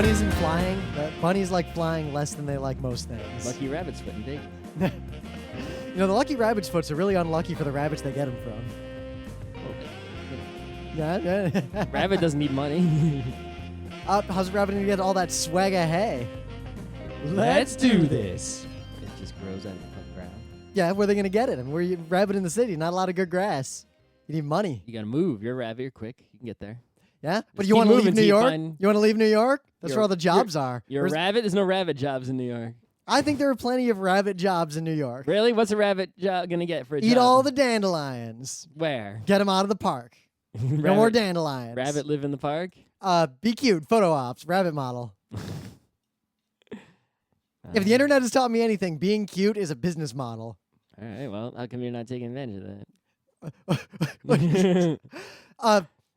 bunnies and flying. Bunnies like flying less than they like most things. Lucky rabbit's foot and big. You know, the lucky rabbit's foots are really unlucky for the rabbits they get them from. Yeah. Rabbit doesn't need money. How's a rabbit gonna get all that swagger hay? Let's do this. It just grows out of the ground. Yeah, where are they gonna get it? I mean, where you rabbit in the city? Not a lot of good grass. You need money. You gotta move. You're a rabbit. You're quick. You can get there. Yeah, but Just you keep want to leave moving New till you York? find- You want to leave New York? That's You're- where all the jobs are. You're a rabbit? There's no rabbit jobs in New York. I think there are plenty of rabbit jobs in New York. Really? What's a rabbit job gonna get for a job? Eat all the dandelions. Where? Get them out of the park. No more dandelions. Rabbit live in the park? Be cute. Photo ops. Rabbit model. If the internet has taught me anything, being cute is a business model. All right, well, how come you're not taking advantage of that?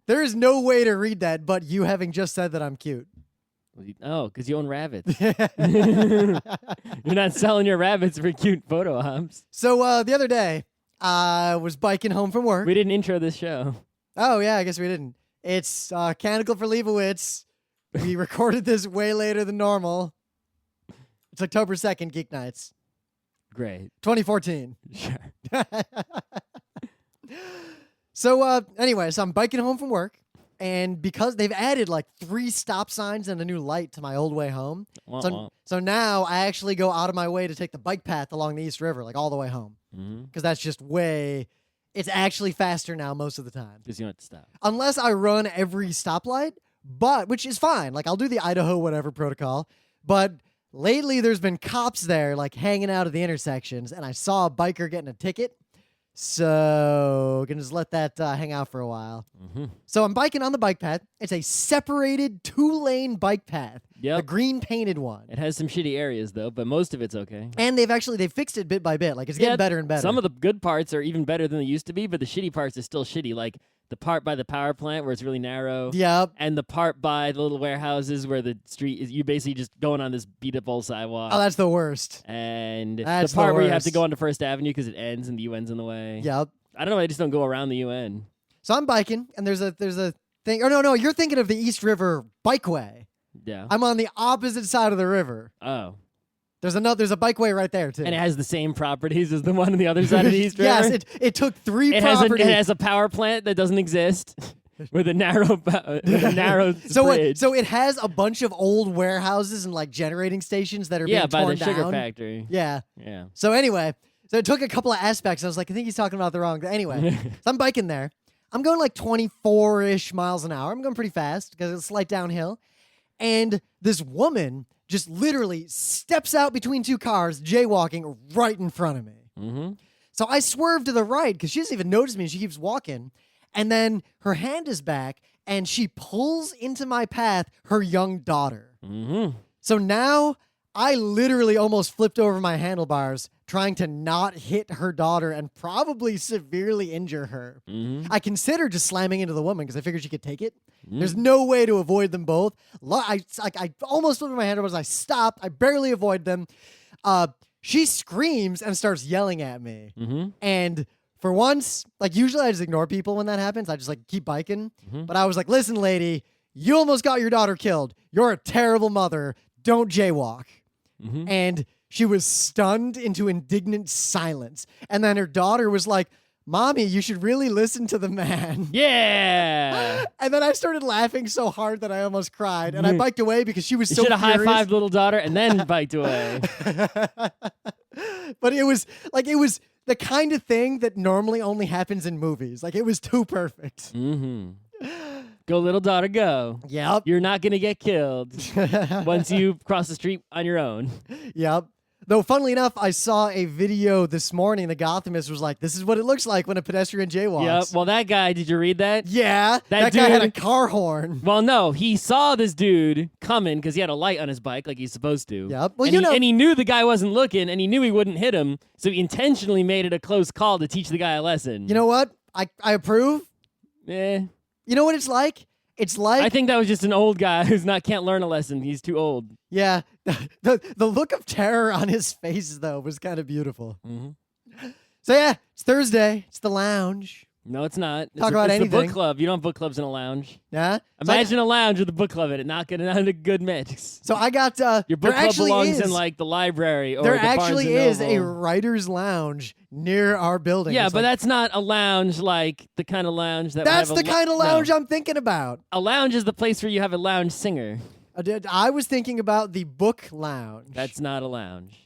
There is no way to read that but you having just said that I'm cute. Oh, because you own rabbits. You're not selling your rabbits for cute photo ops. So the other day, I was biking home from work. We didn't intro this show. Oh, yeah, I guess we didn't. It's A Canticle for Leibowitz. We recorded this way later than normal. It's October 2nd, Geek Nights. Great. 2014. Sure. So, anyway, so I'm biking home from work, and because they've added like 3 stop signs and a new light to my old way home, so now I actually go out of my way to take the bike path along the East River, like all the way home, because that's just it's actually faster now most of the time. Because you don't have to stop. Unless I run every stoplight, which is fine. Like, I'll do the Idaho whatever protocol, but lately there's been cops there, like, hanging out at the intersections, and I saw a biker getting a ticket. So, gonna just let that hang out for a while. So I'm biking on the bike path. It's a separated 2-lane bike path. Yep. The green painted one. It has some shitty areas, though, but most of it's okay. And they've fixed it bit by bit. Like, it's getting better and better. Some of the good parts are even better than they used to be, but the shitty parts are still shitty. Like the part by the power plant where it's really narrow. Yep. And the part by the little warehouses where the street is, you basically just going on this beat up old sidewalk. Oh, that's the worst. And That's the part the where you have to worst. go onto First Avenue because it ends and the UN's in the way. Yep. I don't know. I just don't go around the UN. So I'm biking, and there's a thing. Oh, no, you're thinking of the East River Bikeway. Yeah. I'm on the opposite side of the river. Oh. There's a bikeway right there, too. And it has the same properties as the one on the other side of the East River? Yes, it took 3 It properties. has a power plant that doesn't exist with a narrow So bridge. so it has a bunch of old warehouses and like generating stations that are being by torn the sugar down. factory. Yeah. Yeah. So anyway, so it took a couple of aspects. I was like, I think he's talking about the wrong. Anyway, so I'm biking there. I'm going like 24-ish miles an hour. I'm going pretty fast because it's a slight downhill. And this woman just literally steps out between 2 cars, jaywalking right in front of me. So I swerve to the right because she doesn't even notice me. And she keeps walking. And then her hand is back and she pulls into my path her young daughter. So now I literally almost flipped over my handlebars trying to not hit her daughter and probably severely injure her. I considered just slamming into the woman because I figured she could take it. There's no way to avoid them both. I almost flipped over my handlebars. I stopped. I barely avoid them. She screams and starts yelling at me. And for once, like usually I just ignore people when that happens. I just like keep biking. But I was like, listen, lady, you almost got your daughter killed. You're a terrible mother. Don't jaywalk. And she was stunned into indignant silence. And then her daughter was like, Mommy, you should really listen to the man. Yeah. And then I started laughing so hard that I almost cried. And I biked away because she was You so should have furious. high-fived little daughter and then biked away. But it was the kind of thing that normally only happens in movies. Like, it was too perfect. Go, little daughter, go. Yep. You're not going to get killed once you cross the street on your own. Yep. Though, funnily enough, I saw a video this morning. The Gothamist was like, this is what it looks like when a pedestrian jaywalks. Yep. Well, that guy, did you read that? Yeah. That guy had a car horn. Well, no. He saw this dude coming because he had a light on his bike like he's supposed to. Yep. Well, and he knew the guy wasn't looking, and he knew he wouldn't hit him, so he intentionally made it a close call to teach the guy a lesson. You know what? I approve. Eh. You know what it's like? It's like I think that was just an old guy who's can't learn a lesson. He's too old. Yeah. The look of terror on his face, though, was kind of beautiful. So, yeah, it's Thursday. It's the lounge. No, it's not. Talk about it's anything. a book club. You don't have book clubs in a lounge. Yeah. Imagine a lounge with a book club in it. Not a good mix. So I got Your book there club actually belongs is, in like the library or there the Barnes actually and is a Noble. writer's lounge near our building. Yeah, It's but like, that's not a lounge like the kind of lounge that that's have a the kind of lounge No. I'm thinking about. A lounge is the place where you have a lounge singer. I was thinking about the book lounge. That's not a lounge.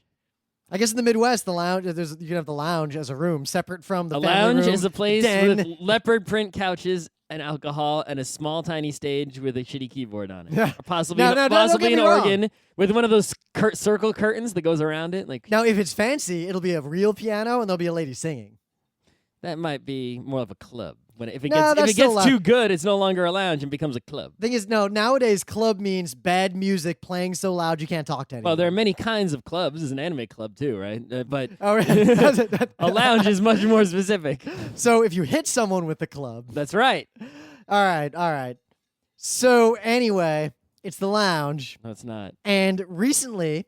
I guess in the Midwest, the lounge you can have the lounge as a room separate from the A family lounge room, is a place den. with leopard print couches and alcohol and a small tiny stage with a shitty keyboard on it. Yeah. Or possibly, No, don't possibly get an me wrong. organ with one of those circle curtains that goes around it. Like Now, if it's fancy, it'll be a real piano and there'll be a lady singing. that might be more of a club. If it No, gets, that's still too good, it's no longer a lounge and becomes a club. Thing is, no, nowadays club means bad music playing so loud you can't talk to anyone. Well, there are many kinds of clubs. There's an anime club too, right? But Oh, right. a lounge is much more specific. So if you hit someone with the club. That's right. All right. So anyway, it's the lounge. No, it's not. And recently,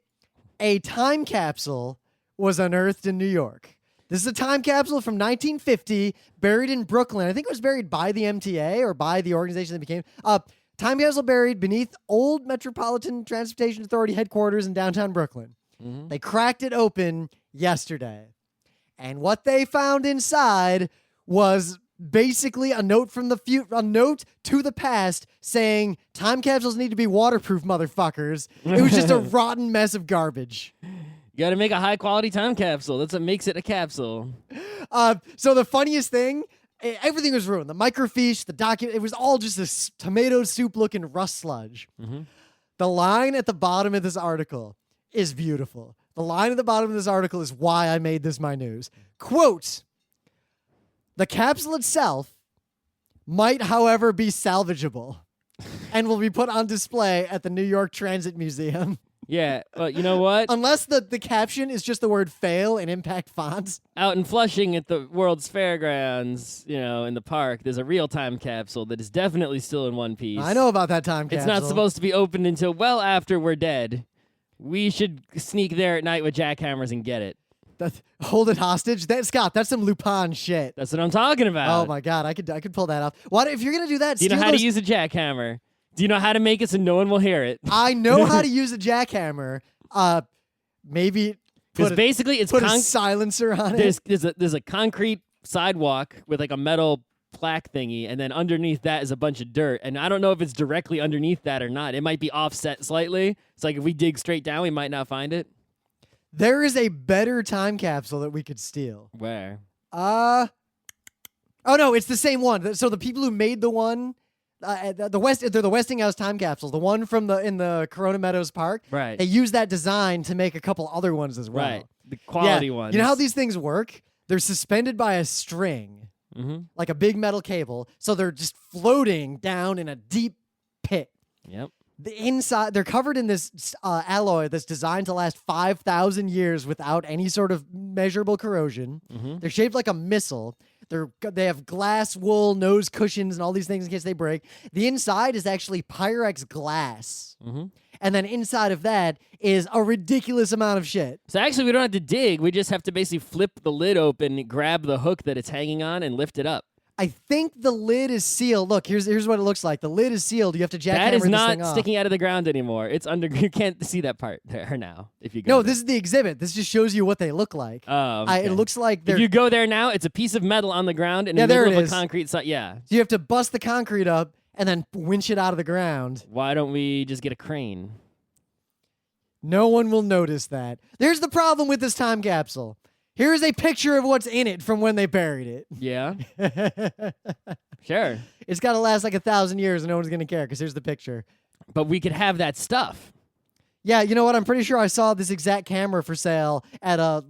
a time capsule was unearthed in New York. This is a time capsule from 1950, buried in Brooklyn. I think it was buried by the MTA or by the organization that became. Time capsule buried beneath Old Metropolitan Transportation Authority headquarters in downtown Brooklyn. Mm-hmm. They cracked it open yesterday. And what they found inside was basically a note from a note to the past saying time capsules need to be waterproof, motherfuckers. It was just a rotten mess of garbage. You got to make a high quality time capsule. That's what makes it a capsule. So the funniest thing, everything was ruined. The microfiche, the document, it was all just this tomato soup looking rust sludge. Mm-hmm. The line at the bottom of this article is beautiful. The line at the bottom of this article is why I made this my news. Quote, the capsule itself might, however, be salvageable and will be put on display at the New York Transit Museum. Yeah, but you know what? Unless the caption is just the word fail in impact fonts. Out in Flushing at the World's Fairgrounds, in the park, there's a real time capsule that is definitely still in one piece. I know about that time capsule. It's not supposed to be opened until well after we're dead. We should sneak there at night with jackhammers and get it. Hold it hostage. Scott, that's some Lupin shit. That's what I'm talking about. Oh my god, I could pull that off. What if you're gonna do that? Do you know how to use a jackhammer? Do you know how to make it so no one will hear it? I know how to use a jackhammer. Maybe Because basically it's put a silencer on it. there's a concrete sidewalk with like a metal plaque thingy, and then underneath that is a bunch of dirt. And I don't know if it's directly underneath that or not. It might be offset slightly. It's like if we dig straight down, we might not find it. There is a better time capsule that we could steal. Where? Oh no, it's the same one. So the people who made the one, they're the Westinghouse Time Capsules, the one from in the Corona Meadows Park. Right. They used that design to make a couple other ones as well. Right. The quality Yeah. ones. You know how these things work? They're suspended by a string, Mm-hmm. like a big metal cable, so they're just floating down in a deep pit. Yep. The inside, they're covered in this alloy that's designed to last 5,000 years without any sort of measurable corrosion. Mm-hmm. They're shaped like a missile. They have glass wool nose cushions and all these things in case they break. The inside is actually Pyrex glass. Mm-hmm. And then inside of that is a ridiculous amount of shit. So actually, we don't have to dig. We just have to basically flip the lid open, grab the hook that it's hanging on, and lift it up. I think the lid is sealed. Look, here's what it looks like. The lid is sealed. You have to jackhammer That is this not thing off. sticking out of the ground anymore. It's under. You can't see that part there now. If you go. No, there. this is the exhibit. This just shows you what they look like. Oh, okay. It looks like they're. If you go there now, it's a piece of metal on the ground in Yeah, the there middle it of is. a concrete site. Yeah. So you have to bust the concrete up and then winch it out of the ground. Why don't we just get a crane? No one will notice that. There's the problem with this time capsule. Here's a picture of what's in it from when they buried it. Yeah. Sure. It's got to last like 1,000 years and no one's going to care because here's the picture. But we could have that stuff. Yeah, you know what? I'm pretty sure I saw this exact camera for sale at a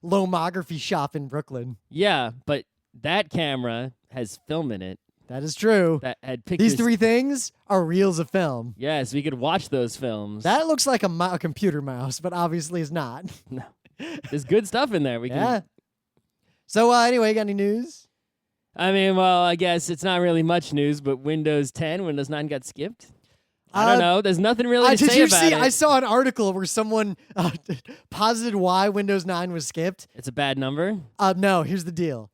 lomography shop in Brooklyn. Yeah, but that camera has film in it That is true. that had pictures. These three things are reels of film. Yes, we could watch those films. That looks like a computer mouse, but obviously is not. No. There's good stuff in there. We Yeah. can. So anyway, you got any news? I mean, well, I guess it's not really much news, but Windows 10, Windows 9 got skipped. I don't know. There's nothing really to Did say you about see? it. I saw an article where someone posited why Windows 9 was skipped. It's a bad number. No, here's the deal.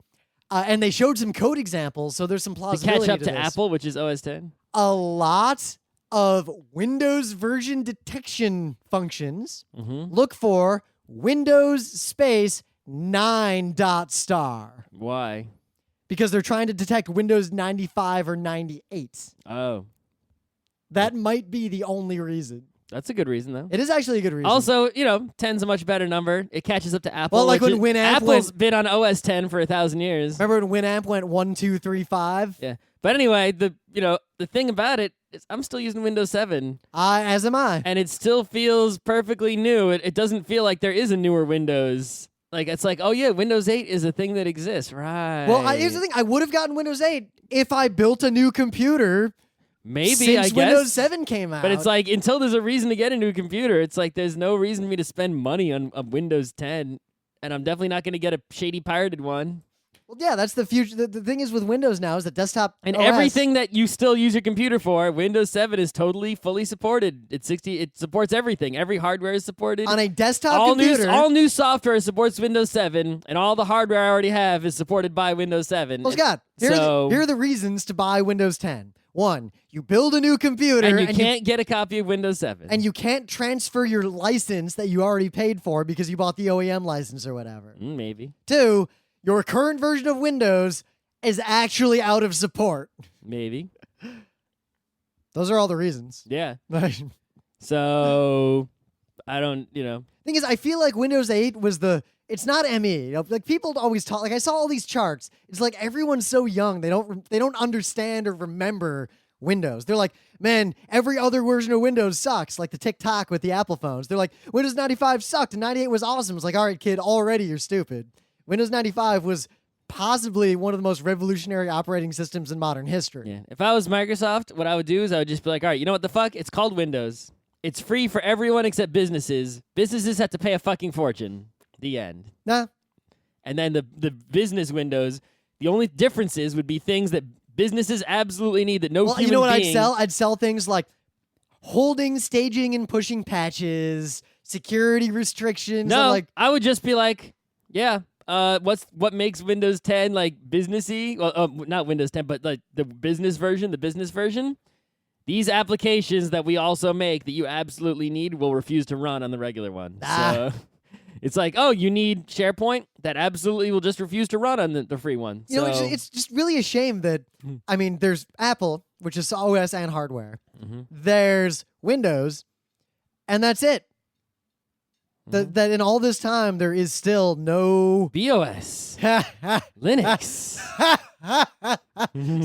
And they showed some code examples, so there's some To plausibility catch up to this. Apple, which is OS 10. A lot of Windows version detection functions look for Windows space 9 dot star Why? because they're trying to detect Windows 95 or 98. Oh, That might be the only reason. that's a good reason, though. It is actually a good reason. Also, 10's a much better number. It catches up to Apple. Well, like which when Winamp Apple's went- been on OS 10 for 1,000 years. remember when Winamp went 1, 2, 3, 5? Yeah. But anyway, the thing about it is I'm still using Windows 7, As am I. and it still feels perfectly new. It doesn't feel like there is a newer Windows. Like, it's like, oh yeah, Windows 8 is a thing that exists, right? Well, here's the thing. I would have gotten Windows 8 if I built a new computer Maybe, since I guess. Windows 7 came out. But it's like, until there's a reason to get a new computer, it's like there's no reason for me to spend money on Windows 10, and I'm definitely not going to get a shady pirated one. Well, yeah, that's the future. The thing is with Windows now is that desktop And OS, everything that you still use your computer for, Windows 7 is totally fully supported. It supports everything. Every hardware is supported. on a desktop computer. All new software supports Windows 7, and all the hardware I already have is supported by Windows 7. Well, Scott, here are the reasons to buy Windows 10. One, you build a new computer and you can't get a copy of Windows 7. and you can't transfer your license that you already paid for because you bought the OEM license or whatever. Maybe. Two, your current version of Windows is actually out of support. Maybe. Those are all the reasons. Yeah. Thing So, I don't, is, I feel like Windows 8 was it's not ME. Like people always talk. Like I saw all these charts. It's like everyone's so young they don't understand or remember Windows. They're like, man, every other version of Windows sucks. Like the TikTok with the Apple phones. They're like, Windows 95 sucked and 98 was awesome. It's like, all right, kid, already you're stupid. Windows 95 was possibly one of the most revolutionary operating systems in modern history. Yeah. If I was Microsoft, what I would do is I would just be like, all right, you know what the fuck? It's called Windows. It's free for everyone except businesses. Businesses have to pay a fucking fortune. The end. Nah. And then the business Windows, the only differences would be things that businesses absolutely need that no Well, human you know what being... I'd sell? I'd sell things like holding, staging, and pushing patches, security restrictions. No, and like I would just be like, yeah, what makes Windows 10 like businessy? Well, not Windows 10, but like the business version. These applications that we also make that you absolutely need will refuse to run on the regular one. So it's like, oh, you need SharePoint? That absolutely will just refuse to run on the free one. You know, it's just really a shame that, I mean, there's Apple, which is OS and hardware. There's Windows, and that's it. That in all this time, there is still no... BOS. Linux.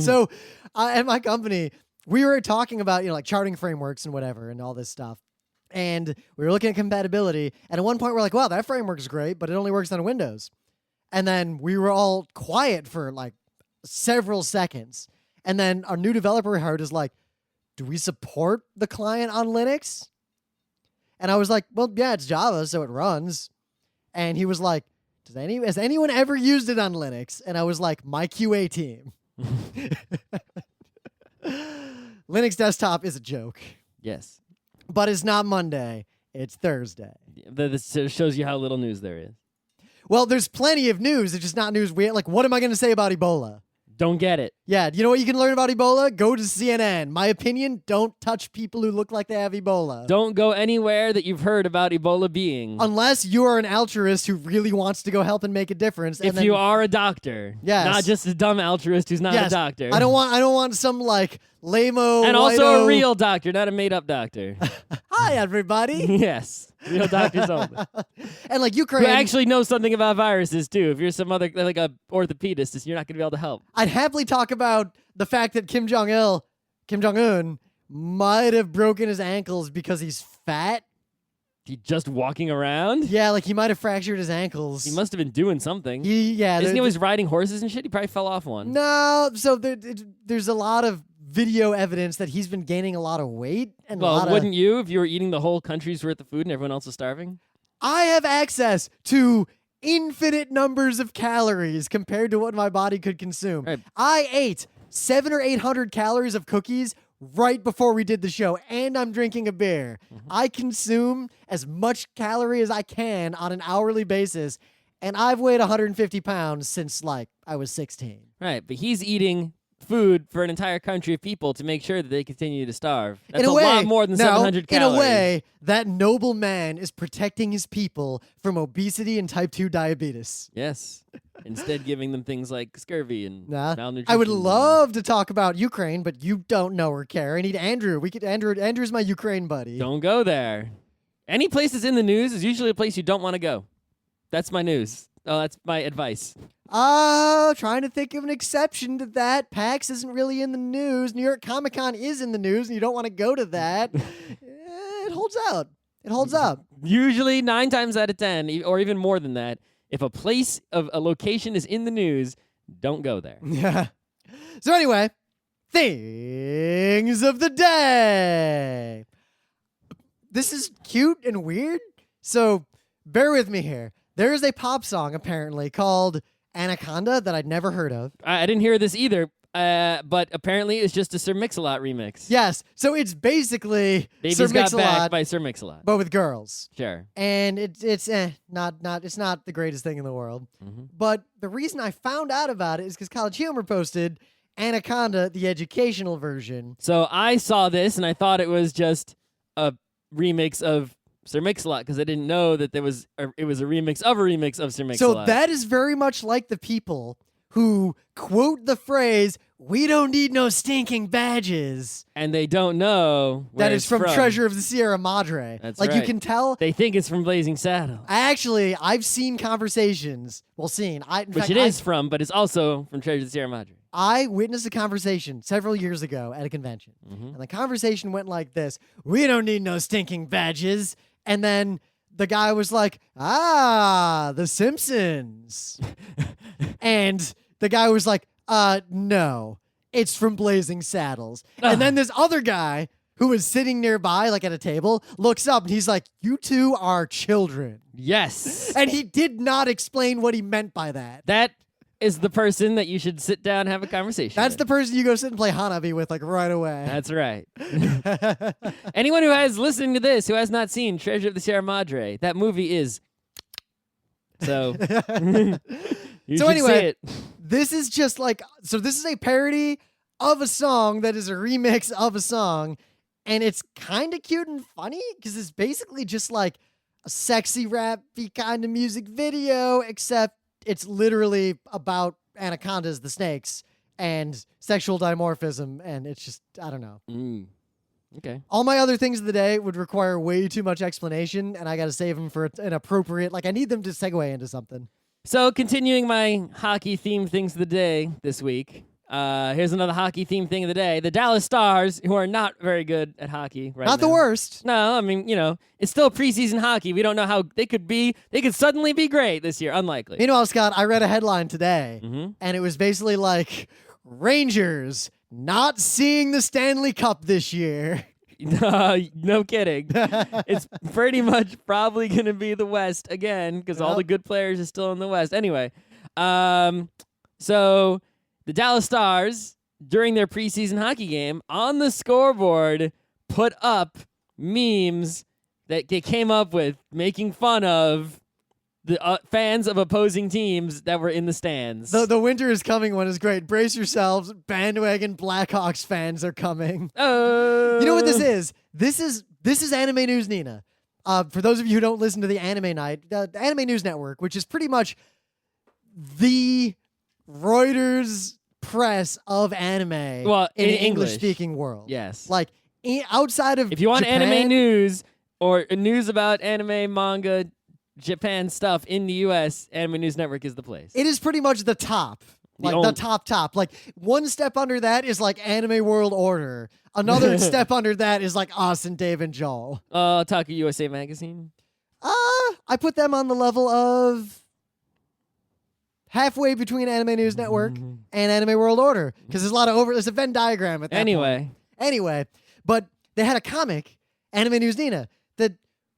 So, at my company, we were talking about, like charting frameworks and whatever and all this stuff. And we were looking at compatibility. And at one point, we're like, wow, that framework is great, but it only works on Windows. And then we were all quiet for like several seconds. And then our new developer we hired is like, do we support the client on Linux? And I was like, well, yeah, it's Java, so it runs. And he was like, has anyone ever used it on Linux? And I was like, my QA team. Linux desktop is a joke. Yes. But it's not Monday. It's Thursday. This shows you how little news there is. Well, there's plenty of news. It's just not news. What am I going to say about Ebola? Don't get it. Yeah, you know what you can learn about Ebola? Go to CNN. My opinion, don't touch people who look like they have Ebola. Don't go anywhere that you've heard about Ebola being. Unless you are an altruist who really wants to go help and make a difference. If you are a doctor. Yes. Not just a dumb altruist who's not a doctor. I don't want some like lame-o, and also white-o- a real doctor, not a made-up doctor. Hi, everybody. Yes. Real doctors only. And like Ukraine... Who actually knows something about viruses, too. If you're some other, like a orthopedist, you're not going to be able to help. I'd happily talk about the fact that Kim Jong-un might have broken his ankles because he's fat. He just walking around? Yeah, like he might have fractured his ankles. He must have been doing something. Isn't he always riding horses and shit? He probably fell off one. No, so there's a lot of video evidence that he's been gaining a lot of weight. And wouldn't you if you were eating the whole country's worth of food and everyone else was starving? I have access to infinite numbers of calories compared to what my body could consume. Right. I ate 700 or 800 calories of cookies right before we did the show, and I'm drinking a beer. I consume as much calorie as I can on an hourly basis, and I've weighed 150 pounds since like I was 16. Right, but he's eating food for an entire country of people to make sure that they continue to starve. That's In a way, lot more than 700 calories. In a way, that noble man is protecting his people from obesity and type 2 diabetes. Yes. Instead giving them things like scurvy and Nah. malnutrition. I would love to talk about Ukraine, but you don't know or care. I need Andrew. Andrew's my Ukraine buddy. Don't go there. Any place that's in the news is usually a place you don't want to go. That's my news. Oh, that's my advice. Trying to think of an exception to that. PAX isn't really in the news. New York Comic Con is in the news, and you don't want to go to that. It holds out. It holds up. Usually 9 times out of 10, or even more than that, if a place of a location is in the news, don't go there. Yeah. So anyway, things of the day. This is cute and weird, so bear with me here. There is a pop song, apparently, called Anaconda that I'd never heard of. I didn't hear this either, but apparently it's just a Sir Mix-a-Lot remix. Yes, so it's basically Baby's Sir Got Mix-a-Lot, Back by Sir Mix-a-Lot. but with girls. Sure. And it's not the greatest thing in the world. Mm-hmm. But the reason I found out about it is because College Humor posted Anaconda, the educational version. So I saw this and I thought it was just a remix of Sir Mix-a-Lot because I didn't know that it was a remix of Sir Mix-a-Lot. So that is very much like the people who quote the phrase, "We don't need no stinking badges." And they don't know where That is it's from Treasure of the Sierra Madre. That's like right. you can tell. They think it's from Blazing Saddles. I've seen conversations. Well, in Which fact, it is from, but it's also from Treasure of the Sierra Madre. I witnessed a conversation several years ago at a convention. Mm-hmm. And the conversation went like this: "We don't need no stinking badges." And then the guy was like, "The Simpsons." And the guy was like, "No, it's from Blazing Saddles." And then this other guy who was sitting nearby, like at a table, looks up and he's like, "You two are children." Yes. And he did not explain what he meant by that. That is the person that you should sit down and have a conversation That's with. the person you go sit and play Hanabi with, like, right away. That's right. Anyone who has listening to this who has not seen Treasure of the Sierra Madre, that movie is so you So should anyway, see it. This is just like, so this is a parody of a song that is a remix of a song, and it's kind of cute and funny because it's basically just like a sexy rappy kind of music video, except it's literally about anacondas, the snakes, and sexual dimorphism, and it's just, I don't know. Okay. All my other things of the day would require way too much explanation, and I got to save them for an appropriate, like I need them to segue into something. So continuing my hockey themed things of the day this week. Here's another hockey themed thing of the day. The Dallas Stars, who are not very good at hockey right now. Not the worst. No, I mean, it's still preseason hockey. We don't know how they could be. They could suddenly be great this year. Unlikely. Meanwhile, Scott, I read a headline today, Mm-hmm. and it was basically like, Rangers not seeing the Stanley Cup this year. No kidding. It's pretty much probably going to be the West again because all the good players are still in the West. Anyway, so the Dallas Stars, during their preseason hockey game, on the scoreboard, put up memes that they came up with making fun of the fans of opposing teams that were in the stands. The winter is coming one is great. Brace yourselves. Bandwagon Blackhawks fans are coming. Oh. You know what this is? This is Anime News Nina. For those of you who don't listen to the Anime Night, the Anime News Network, which is pretty much the Reuters press of anime in the English. English-speaking world. Yes. Like, outside of If you want Japan, anime news or news about anime, manga, Japan stuff in the U.S., Anime News Network is the place. it is pretty much the top. The top. Like, one step under that is like Anime World Order. Another step under that is like us and Dave and Joel. Otaku USA Magazine. I put them on the level of halfway between Anime News Network and Anime World Order, because there's a Venn diagram at that point. Anyway, but they had a comic, Anime News Nina, that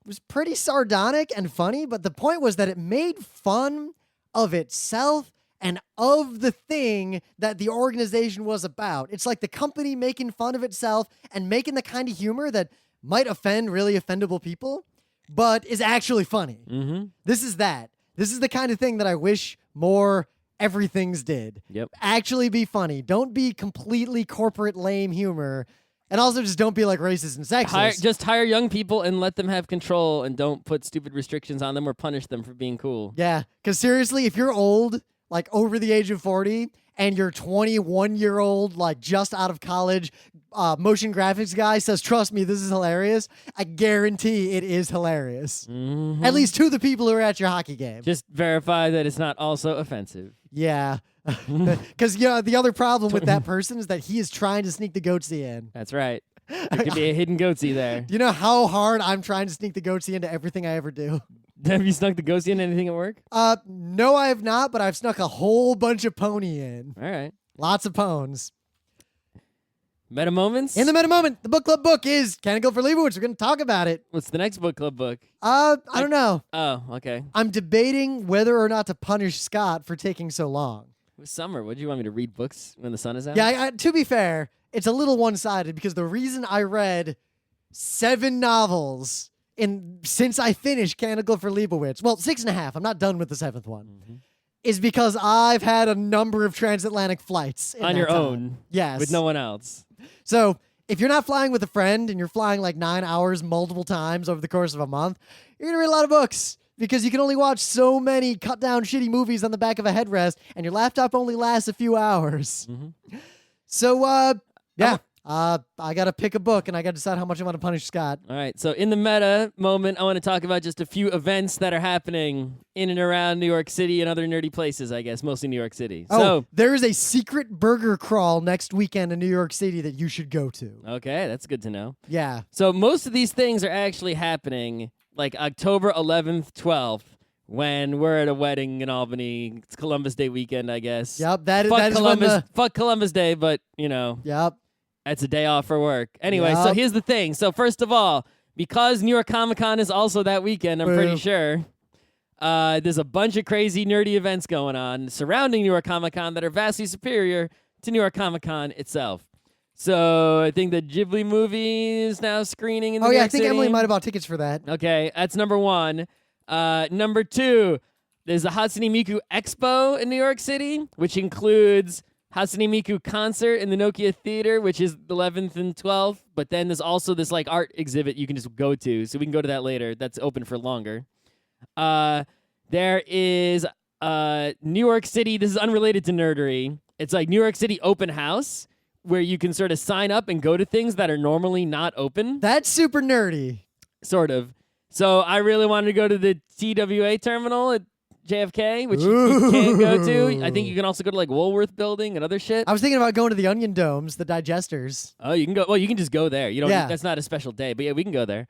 was pretty sardonic and funny, but the point was that it made fun of itself and of the thing that the organization was about. It's like the company making fun of itself and making the kind of humor that might offend really offendable people, but is actually funny. Mm-hmm. This is that. This is the kind of thing that I wish more everythings did. Yep. Actually be funny. Don't be completely corporate lame humor. And also just don't be like racist and sexist. Just hire young people and let them have control, and don't put stupid restrictions on them or punish them for being cool. Yeah, because seriously, if you're old, like over the age of 40, and your 21-year-old, like just out of college, motion graphics guy says, "Trust me, this is hilarious," I guarantee it is hilarious. Mhm. At least to the people who are at your hockey game. Just verify that it's not also offensive. Yeah. Because the other problem with that person is that he is trying to sneak the goatsy in. That's right. There could be a hidden goatsy there. Do you know how hard I'm trying to sneak the goatsy into everything I ever do? Have you snuck the goatsy in anything at work? No, I have not, but I've snuck a whole bunch of pony in. All right. Lots of pones. Meta moments? In the meta moment, the book club book is Canticle for Leibowitz. We're going to talk about it. What's the next book club book? I don't know. Oh, okay. I'm debating whether or not to punish Scott for taking so long. It was summer. Would you want me to read books when the sun is out? Yeah, to be fair, it's a little one-sided because the reason I read 7 novels since I finished Canticle for Leibowitz, well, 6.5, I'm not done with the 7th one, is because I've had a number of transatlantic flights. On your own? Yes. With no one else? So if you're not flying with a friend and you're flying like 9 hours multiple times over the course of a month, you're going to read a lot of books. Because you can only watch so many cut-down shitty movies on the back of a headrest, and your laptop only lasts a few hours. So, yeah, I got to pick a book, and I got to decide how much I want to punish Scott. All right. So in the meta moment, I want to talk about just a few events that are happening in and around New York City and other nerdy places, I guess, mostly New York City. Oh, there is a secret burger crawl next weekend in New York City that you should go to. Okay, that's good to know. Yeah. So most of these things are actually happening like October 11th, 12th, when we're at a wedding in Albany. It's Columbus Day weekend, I guess. Yep, that is Columbus, when fuck Columbus Day, but, you know, Yep. that's a day off for work. Anyway, so here's the thing. So first of all, because New York Comic Con is also that weekend, I'm pretty sure, there's a bunch of crazy nerdy events going on surrounding New York Comic Con that are vastly superior to New York Comic Con itself. So I think the Ghibli movie is now screening in New York I think City. Emily might have bought tickets for that. Okay, that's number 1. Number 2, there's the Hatsune Miku Expo in New York City, which includes Hatsune Miku concert in the Nokia Theater, which is 11th and 12th. But then there's also this like art exhibit you can just go to, so we can go to that later. That's open for longer. There is New York City. This is unrelated to nerdery. It's like New York City Open House, where you can sort of sign up and go to things that are normally not open. That's super nerdy. Sort of. So I really wanted to go to the TWA terminal at JFK, which you can't go to. I think you can also go to like Woolworth Building and other shit. I was thinking about going to the Onion Domes, the digesters. Oh, you can go. Well, you can just go there. You don't. Yeah. That's not a special day, but yeah, we can go there.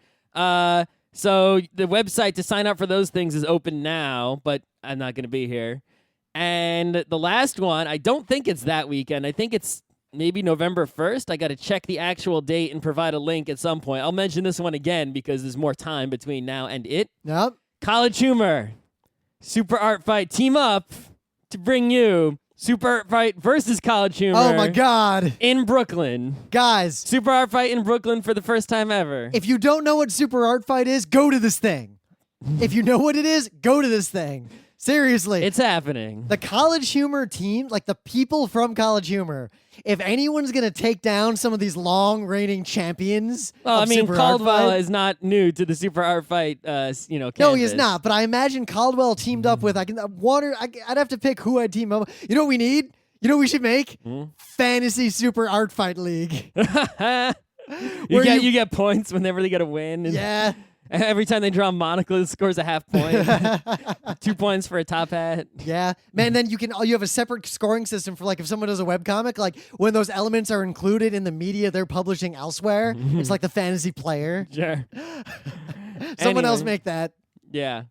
So the website to sign up for those things is open now, but I'm not going to be here. And the last one, I don't think it's that weekend. I think it's maybe November 1st. I got to check the actual date and provide a link at some point. I'll mention this one again because there's more time between now and it. Yep. College Humor, Super Art Fight team up to bring you Super Art Fight versus College Humor. Oh my God. In Brooklyn. Guys. Super Art Fight in Brooklyn for the first time ever. If you don't know what Super Art Fight is, go to this thing. If you know what it is, go to this thing. Seriously. It's happening. The College Humor team, like the people from College Humor, if anyone's going to take down some of these long-reigning champions Well, I of mean, Super Caldwell Art Fight, is not new to the Super Art Fight, canvas. No, he is not. But I imagine Caldwell teamed up with, I'd have to pick who I'd team up. You know what we need? You know what we should make? Fantasy Super Art Fight League. You get points whenever they get a win. And Yeah. every time they draw a monocle, it scores a half point. 2 points for a top hat. Yeah. Man, then you have a separate scoring system for like if someone does a webcomic, like when those elements are included in the media they're publishing elsewhere, it's like the fantasy player. Sure. Someone else Anyway. make that. Yeah.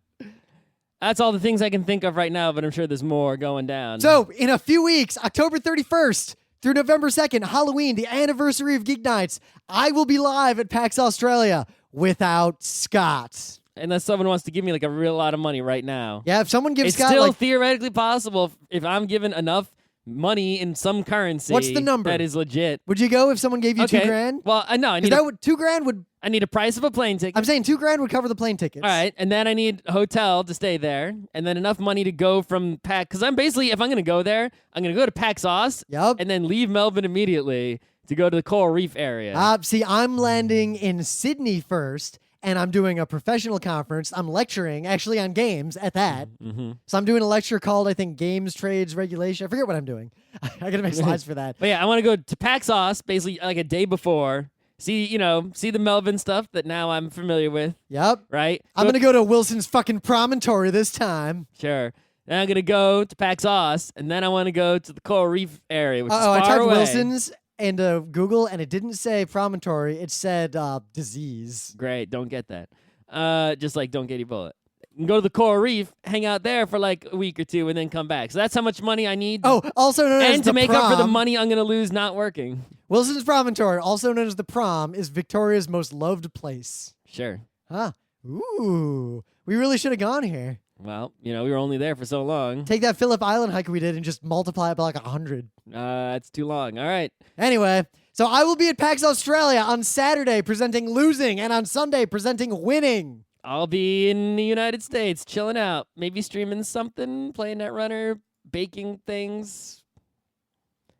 That's all the things I can think of right now, but I'm sure there's more going down. So, in a few weeks, October 31st through November 2nd, Halloween, the anniversary of Geek Nights, I will be live at PAX Australia without Scott. Unless someone wants to give me like a real lot of money right now. Yeah, if someone gives It's Scott still like theoretically possible if I'm given enough money in some currency. What's the number? That is legit. Would you go if someone gave you Okay. $2,000? Well, no, I 'Cause need that would $2,000 would. I need a price of a plane ticket. I'm saying $2,000 would cover the plane tickets. All right, and then I need a hotel to stay there, and then enough money to go from Pax. Because I'm basically, if I'm going to go there, I'm going to go to Paxos, Yep. and then leave Melbourne immediately to go to the Coral Reef area. See, I'm landing in Sydney first, and I'm doing a professional conference. I'm lecturing, actually, on games at that. Mm-hmm. So I'm doing a lecture called, I think, Games, Trades, Regulation. I forget what I'm doing. I got to make slides for that. But yeah, I want to go to Paxos basically like a day before. See the Melbourne stuff that now I'm familiar with, Yep. right? I'm going to go to Wilson's fucking promontory this time. Sure. Then I'm going to go to Paxos, and then I want to go to the Coral Reef area, which is I far typed away. Wilson's into Google, and it didn't say promontory. It said disease. Great, don't get that. Just like don't get Ebola. You can go to the Coral Reef, hang out there for like a week or two, and then come back. So that's how much money I need. Oh, also known as and the to make up for the prom. money I'm going to lose not working. Wilson's promontory, also known as the prom, is Victoria's most loved place. Sure. Huh. Ooh. We really should have gone here. Well, we were only there for so long. Take that Phillip Island hike we did and just multiply it by like 100. That's too long. All right. Anyway, so I will be at PAX Australia on Saturday presenting losing and on Sunday presenting winning. I'll be in the United States chilling out, maybe streaming something, playing Netrunner, baking things.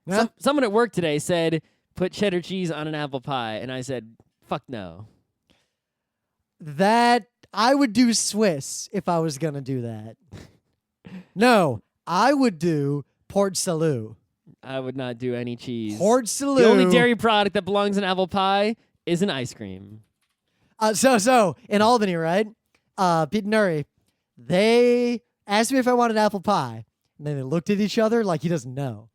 Yeah. Someone at work today said, put cheddar cheese on an apple pie, and I said, fuck no. That I would do Swiss if I was going to do that. No, I would do Port Salut. I would not do any cheese. Port Salut. The only dairy product that belongs in apple pie is an ice cream. So in Albany, right? Pete and Nuri, they asked me if I wanted apple pie, and then they looked at each other like he doesn't know.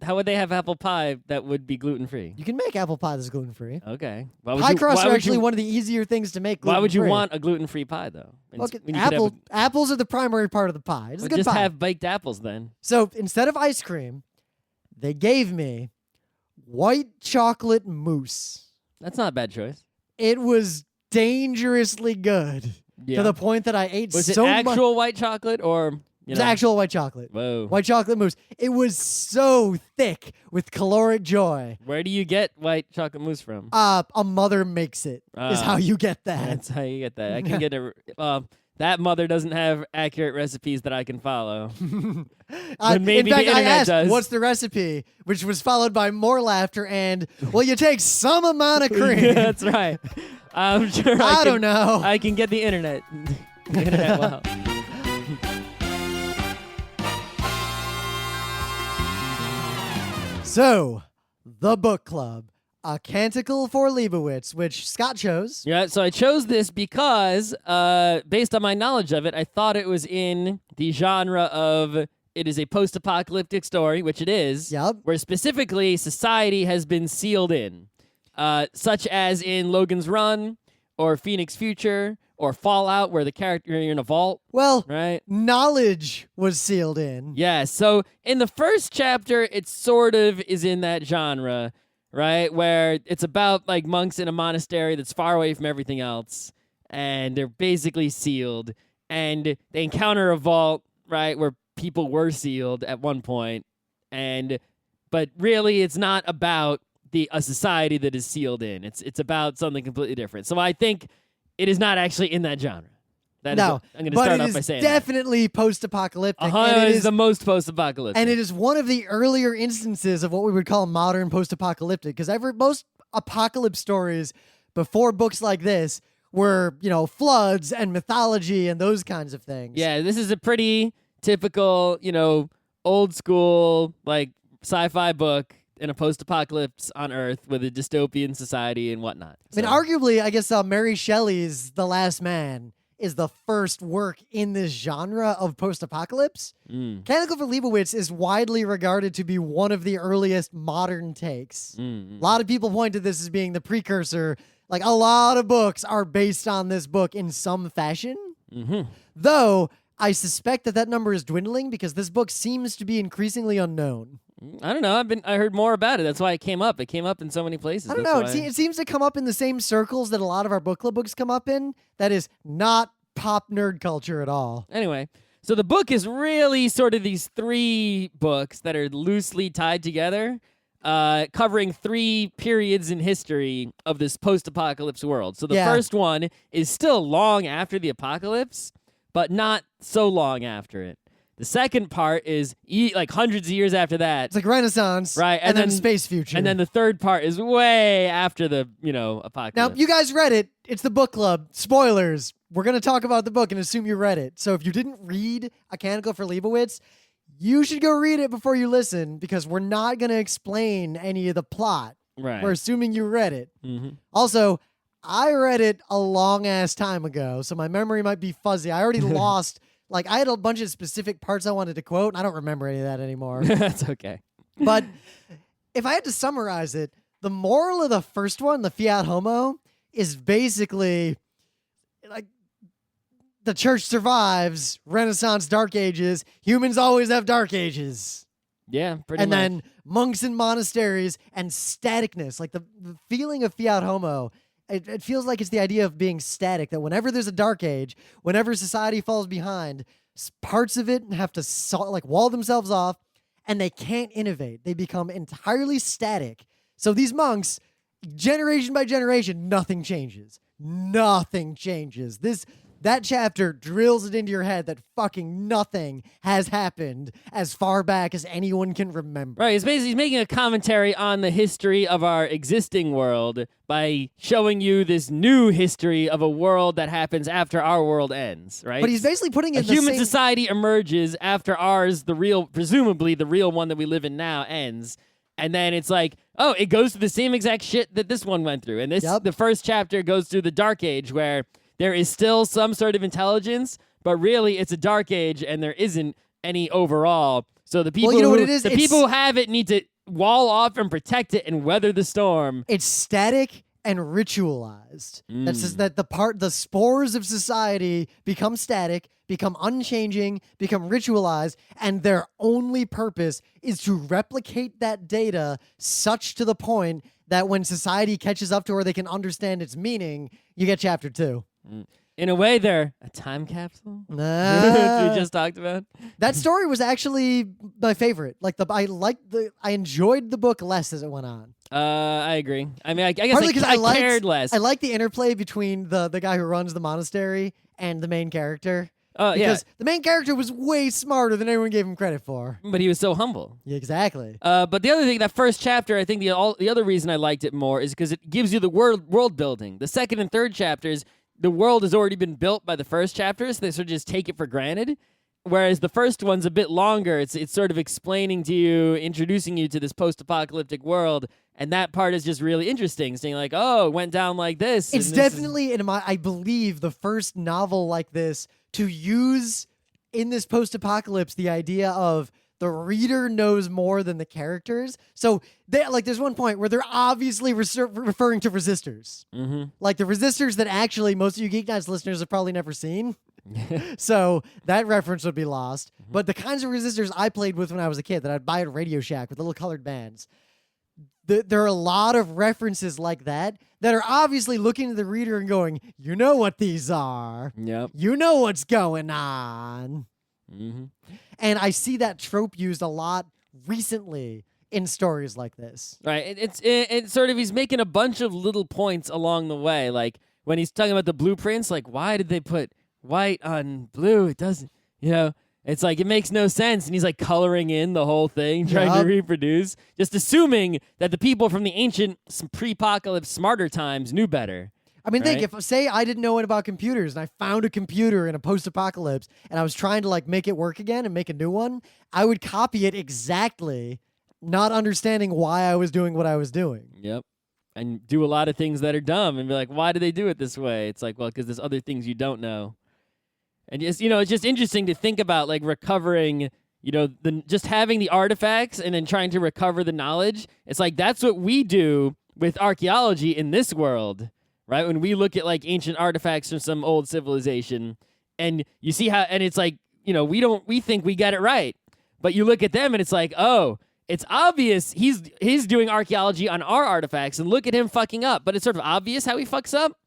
How would they have apple pie that would be gluten-free? You can make apple pie that's gluten-free. Okay. Pie crusts are actually one of the easier things to make gluten-free. Why would you want a gluten-free pie, though? Look, apples are the primary part of the pie. It's a good just pie. have baked apples, then. So instead of ice cream, they gave me white chocolate mousse. That's not a bad choice. It was dangerously good to the point that I ate Was so it much. actual white chocolate or... It was actual white chocolate. Whoa. White chocolate mousse. It was so thick with caloric joy. Where do you get white chocolate mousse from? A mother makes it, is how you get that. That's how you get that. I can get that mother doesn't have accurate recipes that I can follow. But maybe in fact, the internet I asked, does. what's the recipe? Which was followed by more laughter and, well, you take some amount of cream. Yeah, that's right. I'm sure I don't know. I can get the internet. The internet will help. So, the book club, A Canticle for Leibowitz, which Scott chose. Yeah, so I chose this because, based on my knowledge of it, I thought it was in the genre of it is a post-apocalyptic story, which it is, Yep. where specifically society has been sealed in, such as in Logan's Run, or Phoenix Future, or Fallout, where the character you're in a vault, Well, right? knowledge was sealed in. Yeah, so in the first chapter, it sort of is in that genre, right? Where it's about like monks in a monastery that's far away from everything else, and they're basically sealed, and they encounter a vault, right, where people were sealed at one point, but really it's not about a society that is sealed in. It's about something completely different. So I think it is not actually in that genre. I'm going to start off by saying definitely post-apocalyptic. it is the most post-apocalyptic. And it is one of the earlier instances of what we would call modern post-apocalyptic, because most apocalypse stories before books like this were, floods and mythology and those kinds of things. Yeah, this is a pretty typical, old school, like, sci-fi book in a post-apocalypse on Earth with a dystopian society and whatnot. I mean, arguably, I guess Mary Shelley's The Last Man is the first work in this genre of post-apocalypse. Canticle for Leibowitz is widely regarded to be one of the earliest modern takes. A lot of people point to this as being the precursor. Like, a lot of books are based on this book in some fashion. Though, I suspect that number is dwindling because this book seems to be increasingly unknown. I don't know. I heard more about it. That's why it came up. It came up in so many places. I don't know. It seems to come up in the same circles that a lot of our book club books come up in. That is not pop nerd culture at all. Anyway, So the book is really sort of these 3 books that are loosely tied together, covering 3 periods in history of this post-apocalypse world. So the first one is still long after the apocalypse, but not so long after it. The second part is like hundreds of years after that. It's like Renaissance, right? And then space future. And then the third part is way after the, apocalypse. Now, you guys read it. It's the book club. Spoilers. We're going to talk about the book and assume you read it. So if you didn't read A Canticle for Leibowitz, you should go read it before you listen, because we're not going to explain any of the plot. Right. We're assuming you read it. Mm-hmm. Also, I read it a long-ass time ago, so my memory might be fuzzy. I already lost... Like, I had a bunch of specific parts I wanted to quote, and I don't remember any of that anymore. That's okay. But if I had to summarize it, the moral of the first one, the Fiat Homo, is basically, like, the church survives, Renaissance, Dark Ages, humans always have Dark Ages. Yeah, pretty and much. And then monks and monasteries and staticness, like the feeling of Fiat Homo. It feels like it's the idea of being static, that whenever there's a dark age, whenever society falls behind, parts of it have to wall themselves off, and they can't innovate. They become entirely static. So these monks, generation by generation, nothing changes. Nothing changes. That chapter drills it into your head that fucking nothing has happened as far back as anyone can remember. Right, he's making a commentary on the history of our existing world by showing you this new history of a world that happens after our world ends, right? But he's basically putting it in a human society emerges after ours, presumably the real one that we live in now, ends. And then it's like, oh, it goes through the same exact shit that this one went through. And the first chapter goes through the Dark Age, where there is still some sort of intelligence, but really it's a dark age and there isn't any overall. So the people, people who have it need to wall off and protect it and weather the storm. It's static and ritualized. That's just that the spores of society become static, become unchanging, become ritualized, and their only purpose is to replicate that data such to the point that when society catches up to where they can understand its meaning, you get chapter 2. In a way, they're a time capsule. We just talked about. That story was actually my favorite. I enjoyed the book less as it went on. I agree. I mean, I guess I cared less. I like the interplay between the guy who runs the monastery and the main character. Because the main character was way smarter than anyone gave him credit for. But he was so humble. Yeah, exactly. But the other thing, that first chapter, I think the other reason I liked it more is because it gives you the world building. The second and third chapters, the world has already been built by the first chapter, so they sort of just take it for granted. Whereas the first one's a bit longer. It's sort of explaining to you, introducing you to this post-apocalyptic world, and that part is just really interesting, saying like, oh, it went down like this. It's definitely, I believe, the first novel like this to use in this post-apocalypse the idea of the reader knows more than the characters. So there's one point where they're obviously referring to resistors. Mm-hmm. Like the resistors that actually most of you Geek Nights listeners have probably never seen. So that reference would be lost. Mm-hmm. But the kinds of resistors I played with when I was a kid that I'd buy at Radio Shack with little colored bands, there are a lot of references like that are obviously looking at the reader and going, you know what these are. Yep. You know what's going on. Mm-hmm. And I see that trope used a lot recently in stories like this. Right. It's sort of, he's making a bunch of little points along the way. Like when he's talking about the blueprints, like, why did they put white on blue? It doesn't, it's like, it makes no sense. And he's like coloring in the whole thing, trying to reproduce, just assuming that the people from the ancient pre-apocalypse smarter times knew better. I mean, think, say I didn't know it about computers and I found a computer in a post-apocalypse and I was trying to make it work again and make a new one, I would copy it exactly, not understanding why I was doing what I was doing. Yep. And do a lot of things that are dumb and be like, why do they do it this way? It's like, well, because there's other things you don't know. And just, it's just interesting to think about recovering, just having the artifacts and then trying to recover the knowledge. It's like, that's what we do with archaeology in this world. Right? When we look at ancient artifacts from some old civilization and you see how, and it's like, we think we get it right, but you look at them and it's like, oh, it's obvious he's doing archaeology on our artifacts and look at him fucking up, but it's sort of obvious how he fucks up,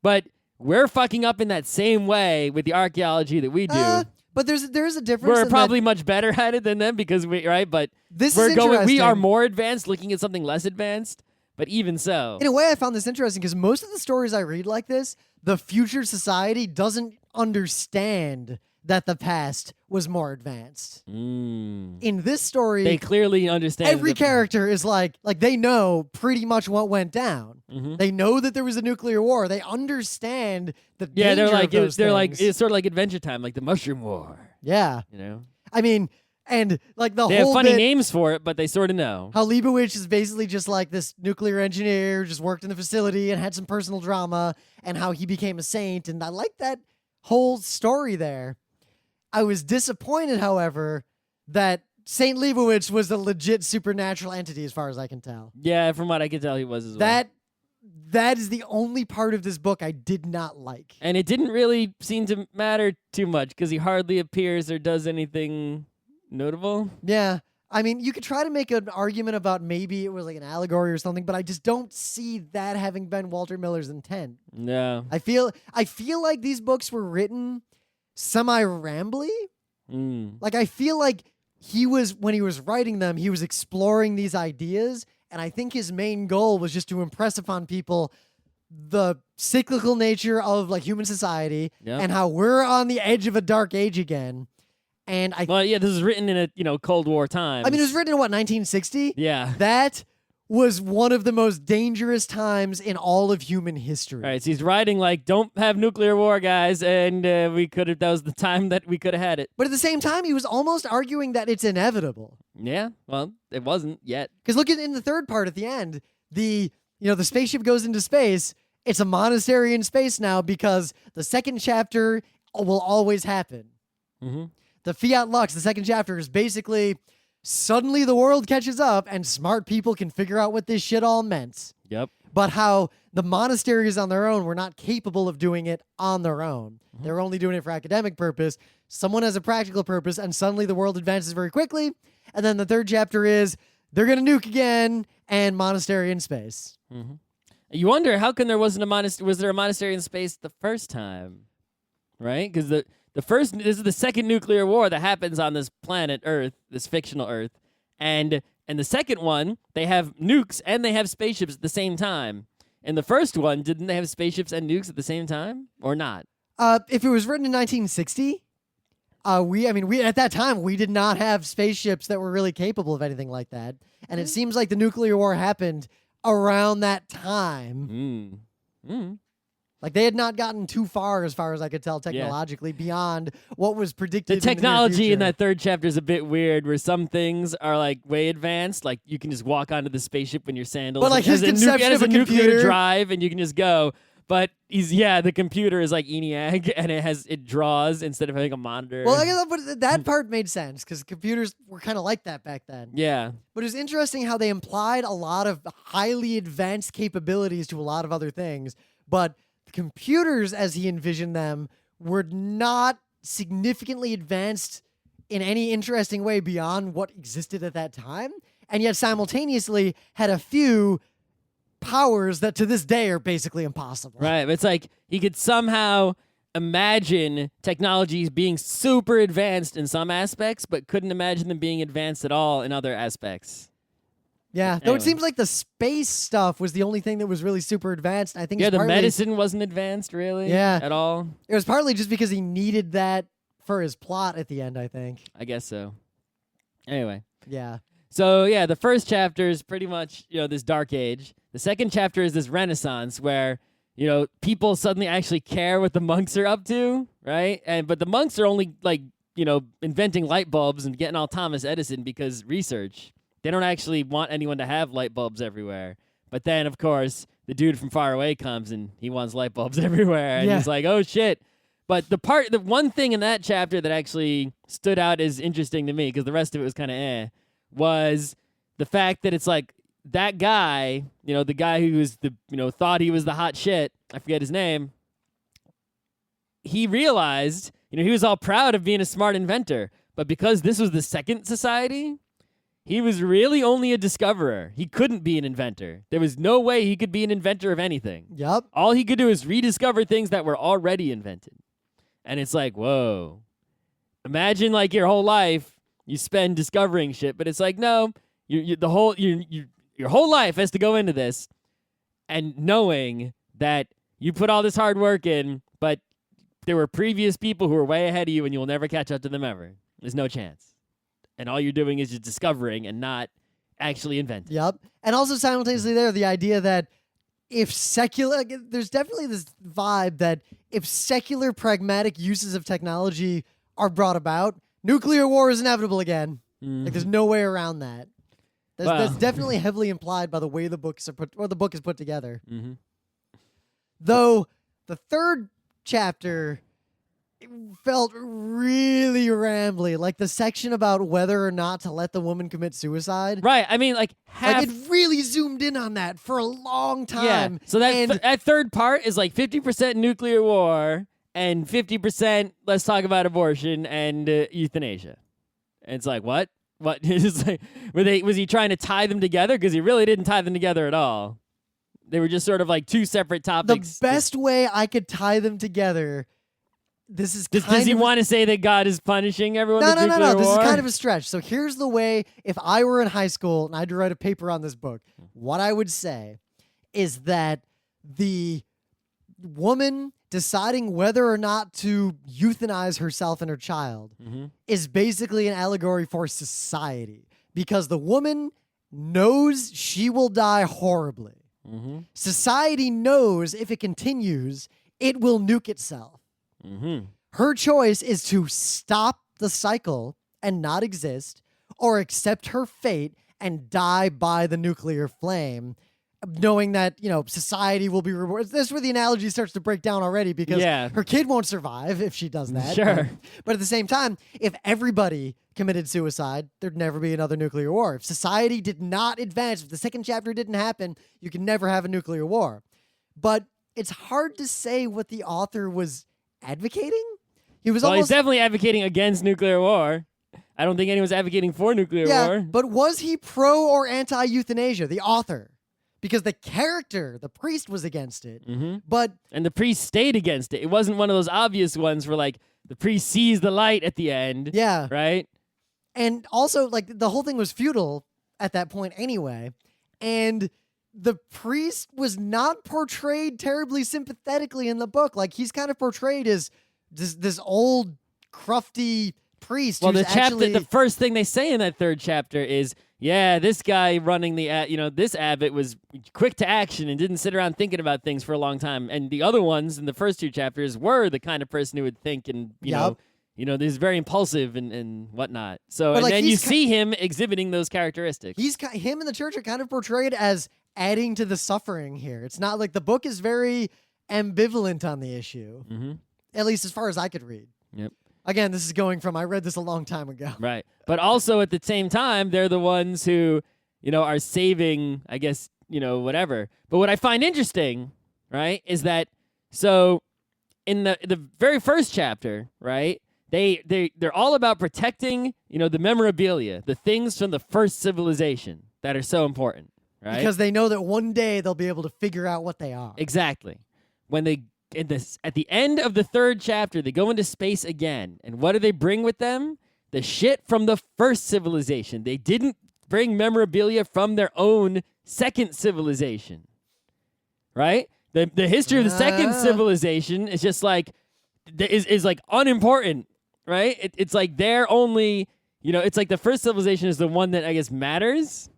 but we're fucking up in that same way with the archaeology that we do. But there's a difference. We're in probably much better at it than them because but this we are interesting. more advanced looking at something less advanced, but even so. In a way, I found this interesting because most of the stories I read like this, the future society doesn't understand that the past was more advanced. In this story, They clearly understand. every character is like they know pretty much what went down. Mhm. They know that there was a nuclear war. They understand the Yeah, danger they're like of those things. it's sort of like Adventure Time, like the Mushroom War. Yeah. You know, I mean, and like the they have whole funny bit, names for it, but they sort of know. how Leibowitz is basically just like this nuclear engineer, just worked in the facility and had some personal drama, and how he became a saint. And I like that whole story there. I was disappointed, however, that Saint Leibowitz was a legit supernatural entity, as far as I can tell. Yeah, from what I can tell, he was as well. That is the only part of this book I did not like. And it didn't really seem to matter too much because he hardly appears or does anything notable. Yeah. I mean, you could try to make an argument about maybe it was like an allegory or something, but I just don't see that having been Walter Miller's intent. No. I feel like these books were written semi-rambly. Like, I feel like when he was writing them, he was exploring these ideas, and I think his main goal was just to impress upon people the cyclical nature of like human society and how we're on the edge of a dark age again. And Well, yeah, this is written in a Cold War time. I mean, it was written in 1960? Yeah. That was one of the most dangerous times in all of human history. All right, so he's writing like, don't have nuclear war, guys, and that was the time that we could have had it. But at the same time, he was almost arguing that it's inevitable. Yeah, well, it wasn't yet. Because look in the third part at the end, the spaceship goes into space. It's a monastery in space now because the second chapter will always happen. Mm-hmm. The Fiat Lux, the second chapter, is basically suddenly the world catches up and smart people can figure out what this shit all meant. Yep. But how the monasteries on their own were not capable of doing it on their own. They were only doing it for academic purpose. Someone has a practical purpose, and suddenly the world advances very quickly. And then the third chapter is they're going to nuke again and monastery in space. Mm-hmm. You wonder how come there wasn't a monastery? Was there a monastery in space the first time? Right? Because this is the second nuclear war that happens on this planet Earth, this fictional Earth, and the second one they have nukes and they have spaceships at the same time. In the first one, didn't they have spaceships and nukes at the same time or not? If it was written in 1960, we at that time we did not have spaceships that were really capable of anything like that, and it seems like the nuclear war happened around that time. Like they had not gotten too far as I could tell technologically beyond what was predicted. The technology in in that third chapter is a bit weird, where some things are like way advanced, like you can just walk onto the spaceship in your sandals. But like his conception of a nuclear computer drive, and you can just go. But the computer is like ENIAC, and it draws instead of having a monitor. Well, I guess but that part made sense because computers were kind of like that back then. Yeah. But it was interesting how they implied a lot of highly advanced capabilities to a lot of other things, but the computers, as he envisioned them, were not significantly advanced in any interesting way beyond what existed at that time, and yet simultaneously had a few powers that to this day are basically impossible. Right. It's like he could somehow imagine technologies being super advanced in some aspects, but couldn't imagine them being advanced at all in other aspects. Yeah, though Anyway. it seems like the space stuff was the only thing that was really super advanced. I think Yeah, it's the partly, medicine wasn't advanced really. Yeah. At all. It was partly just because he needed that for his plot at the end, I think. I guess so. Anyway. Yeah. So yeah, the first chapter is pretty much, this dark age. The second chapter is this Renaissance where, people suddenly actually care what the monks are up to, right? But the monks are only inventing light bulbs and getting all Thomas Edison because research. They don't actually want anyone to have light bulbs everywhere. But then, of course, the dude from far away comes and he wants light bulbs everywhere. And he's like, oh, shit. But the one thing in that chapter that actually stood out as interesting to me, because the rest of it was kind of was the fact that it's like that guy, the guy who was thought he was the hot shit, I forget his name, he realized, he was all proud of being a smart inventor. But because this was the second society, he was really only a discoverer. He couldn't be an inventor. There was no way he could be an inventor of anything. Yep. All he could do is rediscover things that were already invented. And it's like, whoa. imagine like your whole life you spend discovering shit, but it's like no, your whole life has to go into this, and knowing that you put all this hard work in, but there were previous people who were way ahead of you, and you'll never catch up to them ever. There's no chance, and all you're doing is just discovering and not actually inventing. Yep. And also simultaneously the idea that if secular, there's definitely this vibe that if secular pragmatic uses of technology are brought about, nuclear war is inevitable again. Like there's no way around that. That's definitely heavily implied by the way the books are put, or the book is put together. Mm-hmm. Though the third chapter felt really rambly, like the section about whether or not to let the woman commit suicide. Right. I mean, like it really zoomed in on that for a long time. Yeah. So that third part is like 50% nuclear war and 50% let's talk about abortion and euthanasia. And it's like, what? What? It's like, was he trying to tie them together? Because he really didn't tie them together at all. They were just sort of like two separate topics. The best way I could tie them together. This is does he want to say that God is punishing everyone? No. War? This is kind of a stretch. So here's the way, if I were in high school and I had to write a paper on this book, what I would say is that the woman deciding whether or not to euthanize herself and her child is basically an allegory for society, because the woman knows she will die horribly. Society knows if it continues, it will nuke itself. Her choice is to stop the cycle and not exist, or accept her fate and die by the nuclear flame, knowing that, society will be rewarded. This is where the analogy starts to break down already, because her kid won't survive if she does that. Sure. But at the same time, if everybody committed suicide, there'd never be another nuclear war. If society did not advance, if the second chapter didn't happen, you can never have a nuclear war. But it's hard to say what the author was advocating. He's definitely advocating against nuclear war. I don't think anyone's advocating for nuclear war. But was he pro or anti-euthanasia, the author? Because the character, the priest, was against it. And the priest stayed against it. It wasn't one of those obvious ones where, like, the priest sees the light at the end. Yeah. Right? And also, like, the whole thing was futile at that point anyway. And the priest was not portrayed terribly sympathetically in the book. Like, he's kind of portrayed as this old, crufty priest. Well, the first thing they say in that third chapter is, yeah, this guy running this abbot was quick to action and didn't sit around thinking about things for a long time. And the other ones in the first two chapters were the kind of person who would think and, you know, he's very impulsive and whatnot. So, and then you see him exhibiting those characteristics. Him and the church are kind of portrayed as adding to the suffering here. It's not like the book is very ambivalent on the issue, at least as far as I could read. Yep. Again, this is going from, I read this a long time ago. Right. But also at the same time, they're the ones who, are saving, I guess, whatever. But what I find interesting, right, is that, so in the very first chapter, right, they're all about protecting, the memorabilia, the things from the first civilization that are so important, right? Because they know that one day they'll be able to figure out what they are. Exactly. When at the end of the third chapter, they go into space again. And what do they bring with them? The shit from the first civilization. They didn't bring memorabilia from their own second civilization. Right? The history of the second civilization is just like, is like unimportant. Right? It's like they're only, it's like the first civilization is the one that I guess matters.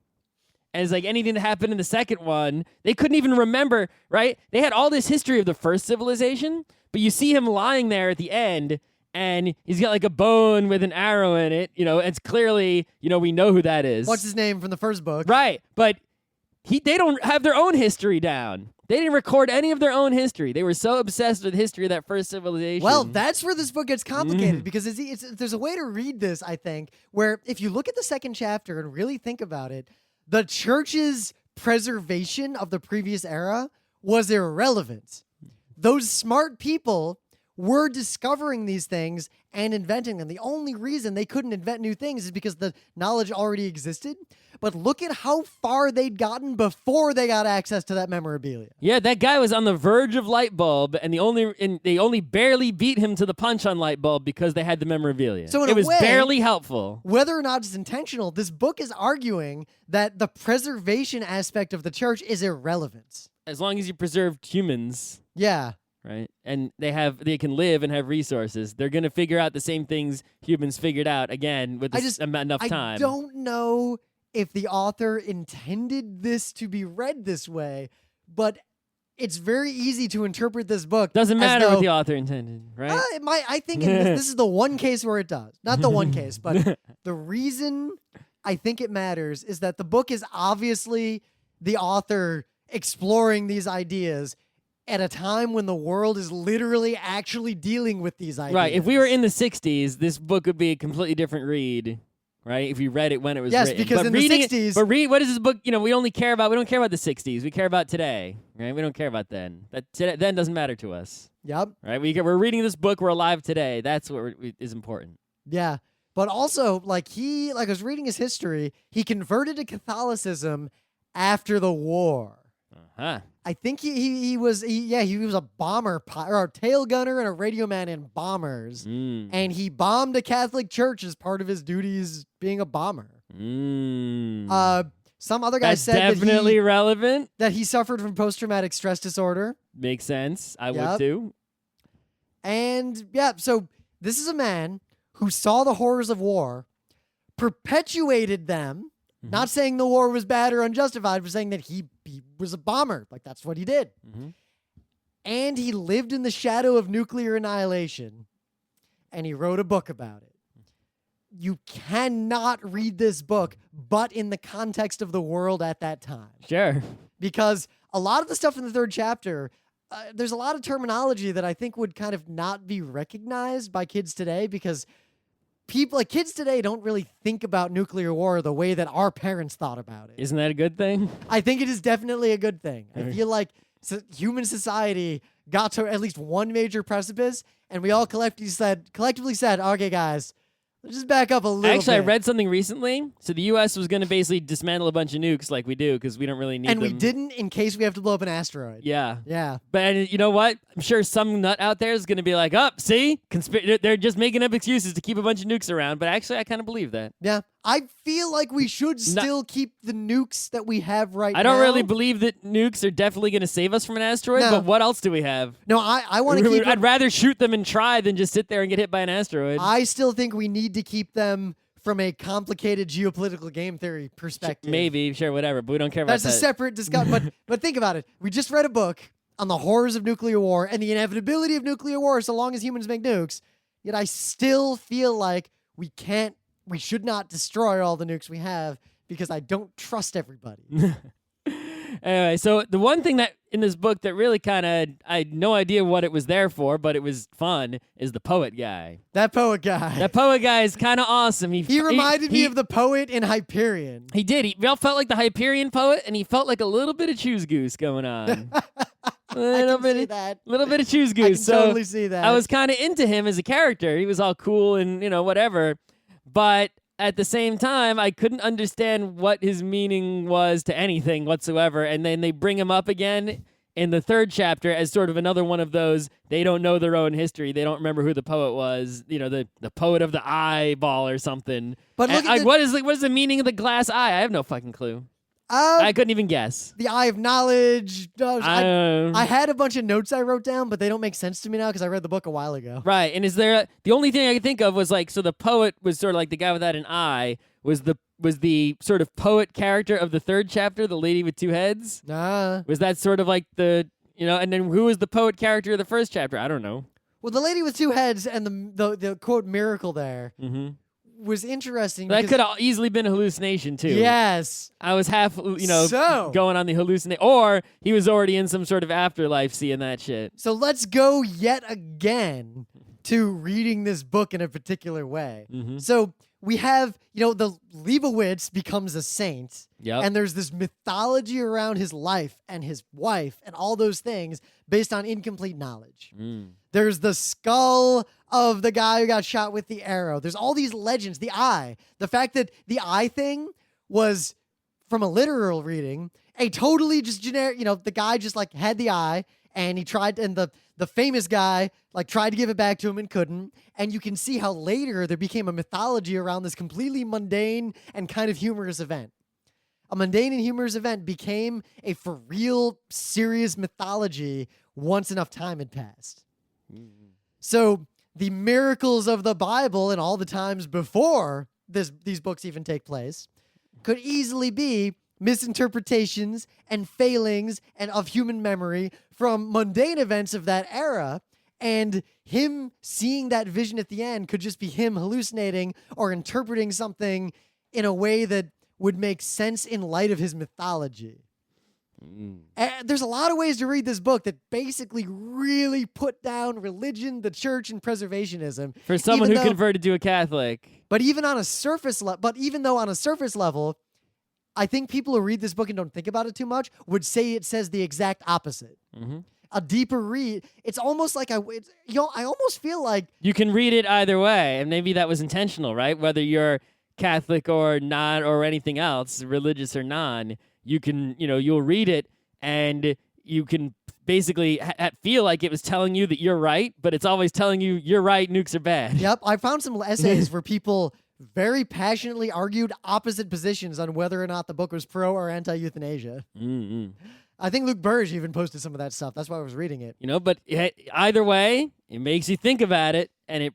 And it's like anything that happened in the second one, they couldn't even remember, right? They had all this history of the first civilization, but you see him lying there at the end, and he's got like a bone with an arrow in it. It's clearly, we know who that is. What's his name from the first book? Right, but they don't have their own history down. They didn't record any of their own history. They were so obsessed with the history of that first civilization. Well, that's where this book gets complicated, because there's a way to read this, I think, where if you look at the second chapter and really think about it, the church's preservation of the previous era was irrelevant. Those smart people were discovering these things and inventing them. The only reason they couldn't invent new things is because the knowledge already existed. But look at how far they'd gotten before they got access to that memorabilia. Yeah, that guy was on the verge of light bulb, and they only barely beat him to the punch on light bulb because they had the memorabilia. So in it a was way, barely helpful. Whether or not it's intentional, this book is arguing that the preservation aspect of the church is irrelevant. As long as you preserved humans, Yeah. right? And they can live and have resources. They're going to figure out the same things humans figured out again with enough time. I don't know if the author intended this to be read this way, but it's very easy to interpret this book. Doesn't matter what what the author intended, right? I think this is the one case where it does. Not the one case, but the reason I think it matters is that the book is obviously the author exploring these ideas at a time when the world is literally actually dealing with these ideas. Right. If we were in the 60s, this book would be a completely different read. Right, if you read it when it was written. Yes, because but in the 60s... what is this book? We don't care about the 60s. We care about today, right? We don't care about then. Then doesn't matter to us. Yep. Right? We're reading this book. We're alive today. That's what is important. Yeah. But also, I was reading his history, he converted to Catholicism after the war. Uh-huh. I think he was a bomber or a tail gunner and a radio man in bombers, and he bombed a Catholic church as part of his duties being a bomber. Some other guy said definitely relevant that he suffered from post-traumatic stress disorder. Makes sense. I would too. And so this is a man who saw the horrors of war, perpetuated them. Not saying the war was bad or unjustified, but saying that he was a bomber. Like, that's what he did. And he lived in the shadow of nuclear annihilation. And he wrote a book about it. You cannot read this book but in the context of the world at that time. Sure. Because a lot of the stuff in the third chapter, there's a lot of terminology that I think would kind of not be recognized by kids today because kids today don't really think about nuclear war the way that our parents thought about it. Isn't that a good thing? I think it is definitely a good thing. I feel like human society got to at least one major precipice, and we all collectively said, okay, guys, let's just back up a little bit. Actually, I read something recently. So the U.S. was going to basically dismantle a bunch of nukes like we do because we don't really need them. And we didn't in case we have to blow up an asteroid. Yeah. Yeah. But you know what? I'm sure some nut out there is going to be like, see? They're just making up excuses to keep a bunch of nukes around. But actually, I kind of believe that. Yeah. I feel like we should still keep the nukes that we have right now. I don't really believe that nukes are definitely going to save us from an asteroid, but what else do we have? No, I want to keep I'd rather shoot them and try than just sit there and get hit by an asteroid. I still think we need to keep them from a complicated geopolitical game theory perspective. Maybe, sure, whatever, but we don't care about that. That's a separate discussion. but think about it. We just read a book on the horrors of nuclear war and the inevitability of nuclear war so long as humans make nukes, yet I still feel like we should not destroy all the nukes we have because I don't trust everybody. Anyway, so the one thing that in this book that really kind of, I had no idea what it was there for, but it was fun, is the poet guy. That poet guy. That poet guy is kind of awesome. He reminded me of the poet in Hyperion. He did. He all felt like the Hyperion poet, and he felt like a little bit of choose goose going on. Little bit of choose goose. I can totally see that. I was kind of into him as a character. He was all cool and, whatever. But at the same time, I couldn't understand what his meaning was to anything whatsoever. And then they bring him up again in the third chapter as sort of another one of those, they don't know their own history. They don't remember who the poet was, the poet of the eyeball or something. But look at what is the meaning of the glass eye? I have no fucking clue. I couldn't even guess. The eye of knowledge. I had a bunch of notes I wrote down, but they don't make sense to me now because I read the book a while ago. Right, and the only thing I could think of was so the poet was sort of like the guy without an eye was the sort of poet character of the third chapter, the lady with two heads. Was that sort of like and then who was the poet character of the first chapter? I don't know. Well, the lady with two heads and the quote miracle there. Was interesting. That could have easily been a hallucination too. Yes. I was half, going on the hallucination. Or he was already in some sort of afterlife seeing that shit. So let's go yet again to reading this book in a particular way. So we have, the Leibowitz becomes a saint. Yep. And there's this mythology around his life and his wife and all those things based on incomplete knowledge. There's the skull of the guy who got shot with the arrow. There's all these legends. The eye. The fact that the eye thing was, from a literal reading, a totally just generic, the guy just like had the eye and he tried, and the famous guy like tried to give it back to him and couldn't. And you can see how later there became a mythology around this completely mundane and kind of humorous event. A mundane and humorous event became a for real serious mythology once enough time had passed. So the miracles of the Bible and all the times before these books even take place could easily be misinterpretations and failings and of human memory from mundane events of that era, and him seeing that vision at the end could just be him hallucinating or interpreting something in a way that would make sense in light of his mythology. And there's a lot of ways to read this book that basically really put down religion, the church, and preservationism. For someone who converted to a Catholic. But even though on a surface level, I think people who read this book and don't think about it too much would say it says the exact opposite. Mm-hmm. A deeper read. It's almost like I almost feel like you can read it either way, and maybe that was intentional, right? Whether you're Catholic or not, or anything else, religious or non, you can, you'll read it and you can basically feel like it was telling you that you're right, but it's always telling you you're right, nukes are bad. Yep, I found some essays where people very passionately argued opposite positions on whether or not the book was pro or anti-euthanasia. Mm-hmm. I think Luke Burge even posted some of that stuff. That's why I was reading it. But either way, it makes you think about it, and it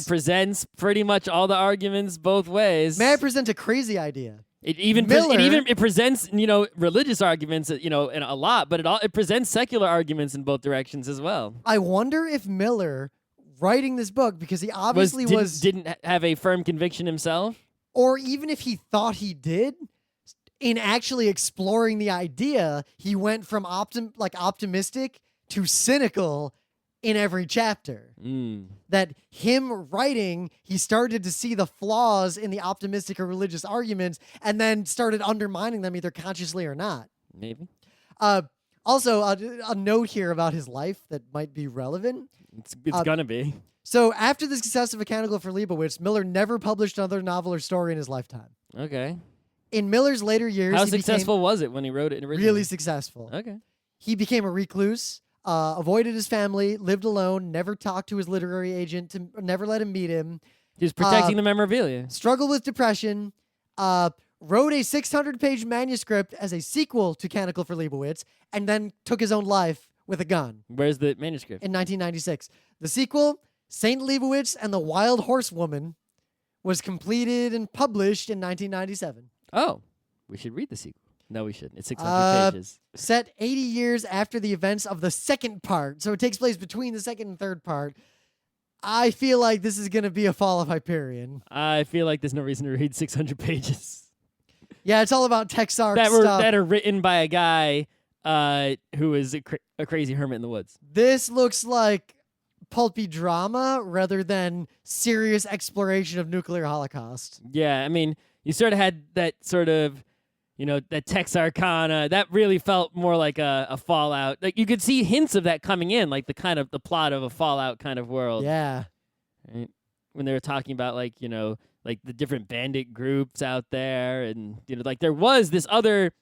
presents pretty much all the arguments both ways. May I present a crazy idea? It presents religious arguments in a lot, but it presents secular arguments in both directions as well. I wonder if Miller, writing this book, because he obviously didn't have a firm conviction himself, or even if he thought he did, in actually exploring the idea, he went from optimistic to cynical in every chapter. That him writing, he started to see the flaws in the optimistic or religious arguments and then started undermining them either consciously or not. Maybe. Also, a note here about his life that might be relevant. It's gonna be. So after the success of A Canticle for Leibowitz, Miller never published another novel or story in his lifetime. Okay. In Miller's later years, how successful was it when he wrote it originally? Really successful. Okay. He became a recluse. Avoided his family, lived alone, never talked to his literary agent, never let him meet him. He was protecting the memorabilia. Struggled with depression. Wrote a 600-page manuscript as a sequel to Canticle for Leibowitz, and then took his own life with a gun. Where's the manuscript? In 1996. The sequel, Saint Leibowitz and the Wild Horsewoman, was completed and published in 1997. Oh, we should read the sequel. No, we shouldn't. It's 600 pages. Set 80 years after the events of the second part. So it takes place between the second and third part. I feel like this is going to be a fall of Hyperion. I feel like there's no reason to read 600 pages. Yeah, it's all about Texark stuff. That are written by a guy who is a crazy hermit in the woods. This looks like pulpy drama rather than serious exploration of nuclear holocaust. Yeah, I mean, you sort of had that sort of... that Texarkana, that really felt more like a Fallout. Like you could see hints of that coming in, like the plot of a Fallout kind of world. Yeah. Right? When they were talking about like the different bandit groups out there, and there was this other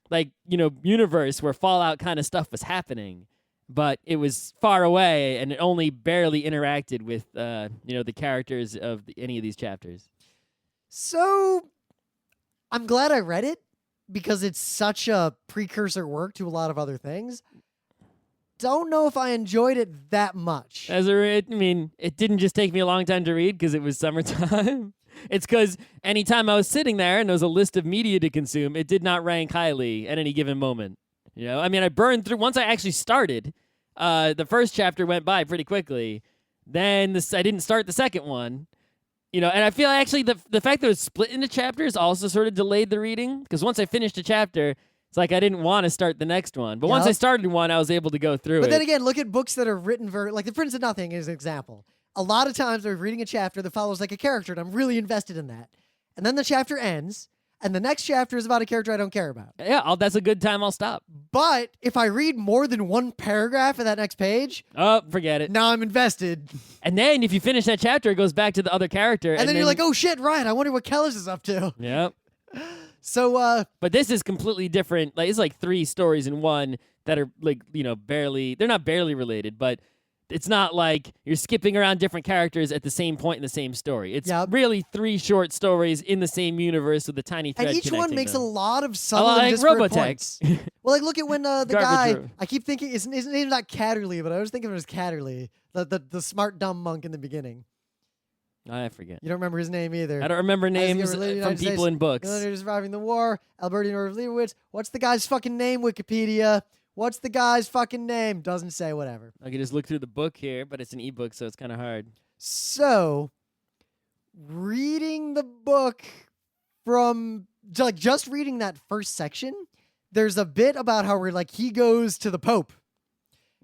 universe where Fallout kind of stuff was happening, but it was far away and it only barely interacted with the characters of any of these chapters. So I'm glad I read it, because it's such a precursor work to a lot of other things. Don't know if I enjoyed it that much. It didn't just take me a long time to read because it was summertime. It's because anytime I was sitting there and there was a list of media to consume, it did not rank highly at any given moment. I burned through. Once I actually started, the first chapter went by pretty quickly. Then I didn't start the second one. And I feel actually the fact that it was split into chapters also sort of delayed the reading, because once I finished a chapter, it's like I didn't want to start the next one. But once I started one, I was able to go through it. But then again, look at books that are written like The Prince of Nothing is an example. A lot of times I'm reading a chapter that follows like a character, and I'm really invested in that. And then the chapter ends, and the next chapter is about a character I don't care about. Yeah, that's a good time. I'll stop. But if I read more than one paragraph of that next page, Oh, forget it. now I'm invested. And then if you finish that chapter, it goes back to the other character. And then you're like, oh shit, right, I wonder what Kellis is up to. Yep. So, But this is completely different. Like, it's like 3 stories in one that are like, barely, they're not barely related, but it's not like you're skipping around different characters at the same point in the same story. It's really 3 short stories in the same universe with a tiny thread and each one connecting makes them. a lot of subtle and like disparate Robotech. points. Well, like look at when the Garbage guy, room. I keep thinking, his name's not Catterley, but I was thinking of him as Catterley, the smart dumb monk in the beginning. I forget. You don't remember his name either. I don't remember names from United people States, in books. surviving the war, Albertine or Leibowitz. What's the guy's fucking name, Wikipedia? What's the guy's fucking name? Doesn't say, whatever. I can just look through the book here, but it's an ebook, so it's kind of hard. So, reading the book from, like, just reading that first section, there's a bit about how he goes to the Pope.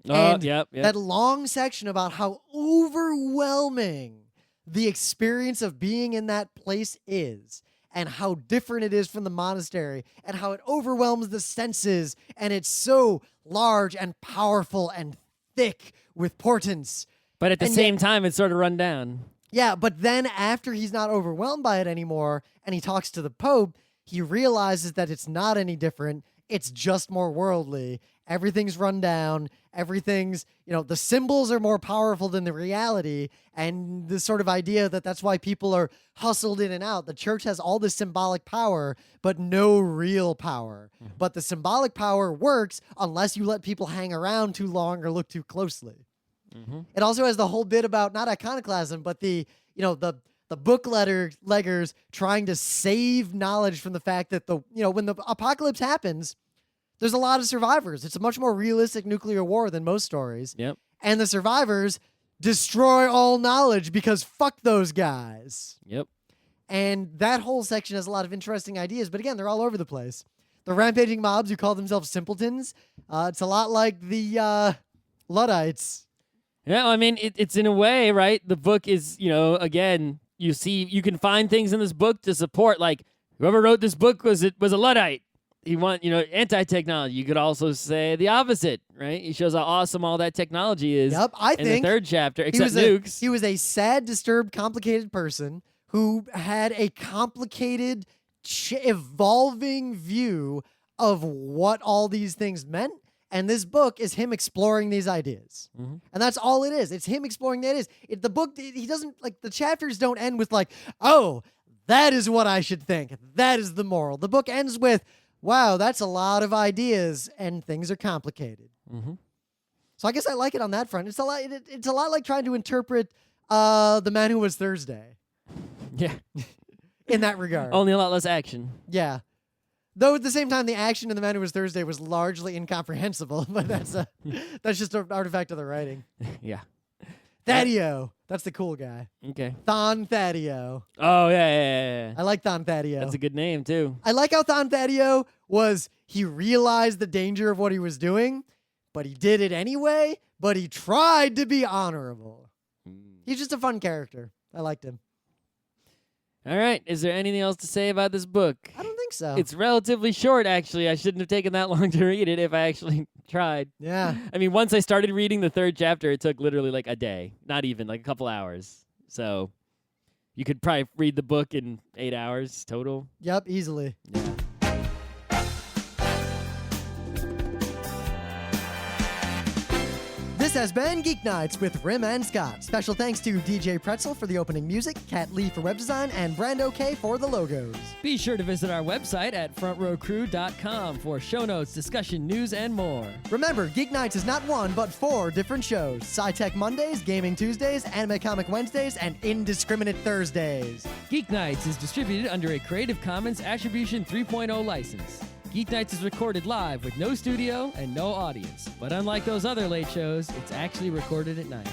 And Yep. that long section about how overwhelming the experience of being in that place is, and how different it is from the monastery, and how it overwhelms the senses, and it's so large and powerful and thick with portents. But at the same time, it's sort of run down. Yeah, but then after he's not overwhelmed by it anymore, and he talks to the Pope, he realizes that it's not any different. It's just more worldly. Everything's run down. Everything's, the symbols are more powerful than the reality. And this sort of idea that that's why people are hustled in and out. The church has all this symbolic power, but no real power. Mm-hmm. But the symbolic power works unless you let people hang around too long or look too closely. Mm-hmm. It also has the whole bit about not iconoclasm, but the book leggers trying to save knowledge from the fact that when the apocalypse happens, there's a lot of survivors. It's a much more realistic nuclear war than most stories. Yep. And the survivors destroy all knowledge because fuck those guys. Yep. And that whole section has a lot of interesting ideas, but again, they're all over the place. The rampaging mobs who call themselves simpletons, it's a lot like the Luddites. Yeah, I mean, it's in a way, right? The book is, again, you can find things in this book to support, like, whoever wrote this book was a Luddite. He anti-technology. You could also say the opposite, right? He shows how awesome all that technology is. Yep, I in think the 3rd chapter, except nukes. He was a sad, disturbed, complicated person who had a complicated, evolving view of what all these things meant. And this book is him exploring these ideas. Mm-hmm. And that's all it is. It's him exploring the ideas. The book, he doesn't, the chapters don't end with oh, that is what I should think. That is the moral. The book ends with, wow, that's a lot of ideas, and things are complicated. Mm-hmm. So I guess I like it on that front. It's a lot like trying to interpret The Man Who Was Thursday. Yeah. In that regard. Only a lot less action. Yeah. Though at the same time, the action in The Man Who Was Thursday was largely incomprehensible, but that's just an artifact of the writing. Yeah. Thadio. That's the cool guy. Okay. Thon Thadio. Oh, yeah. I like Thon Thadio. That's a good name, too. I like how Thon Thadio he realized the danger of what he was doing, but he did it anyway, but he tried to be honorable. He's just a fun character. I liked him. All right. Is there anything else to say about this book? I don't think so. It's relatively short, actually. I shouldn't have taken that long to read it if I actually tried. Yeah. I mean, once I started reading the 3rd chapter, it took literally a day. Not even, a couple hours. So you could probably read the book in 8 hours total. Yep, easily. Yeah. This has been Geek Nights with Rim and Scott. Special thanks to DJ Pretzel for the opening music, Kat Lee for web design, and Brando K for the logos. Be sure to visit our website at frontrowcrew.com for show notes, discussion, news, and more. Remember, Geek Nights is not 1, but 4 different shows. Sci-Tech Mondays, Gaming Tuesdays, Anime Comic Wednesdays, and Indiscriminate Thursdays. Geek Nights is distributed under a Creative Commons Attribution 3.0 license. Geek Nights is recorded live with no studio and no audience. But unlike those other late shows, it's actually recorded at night.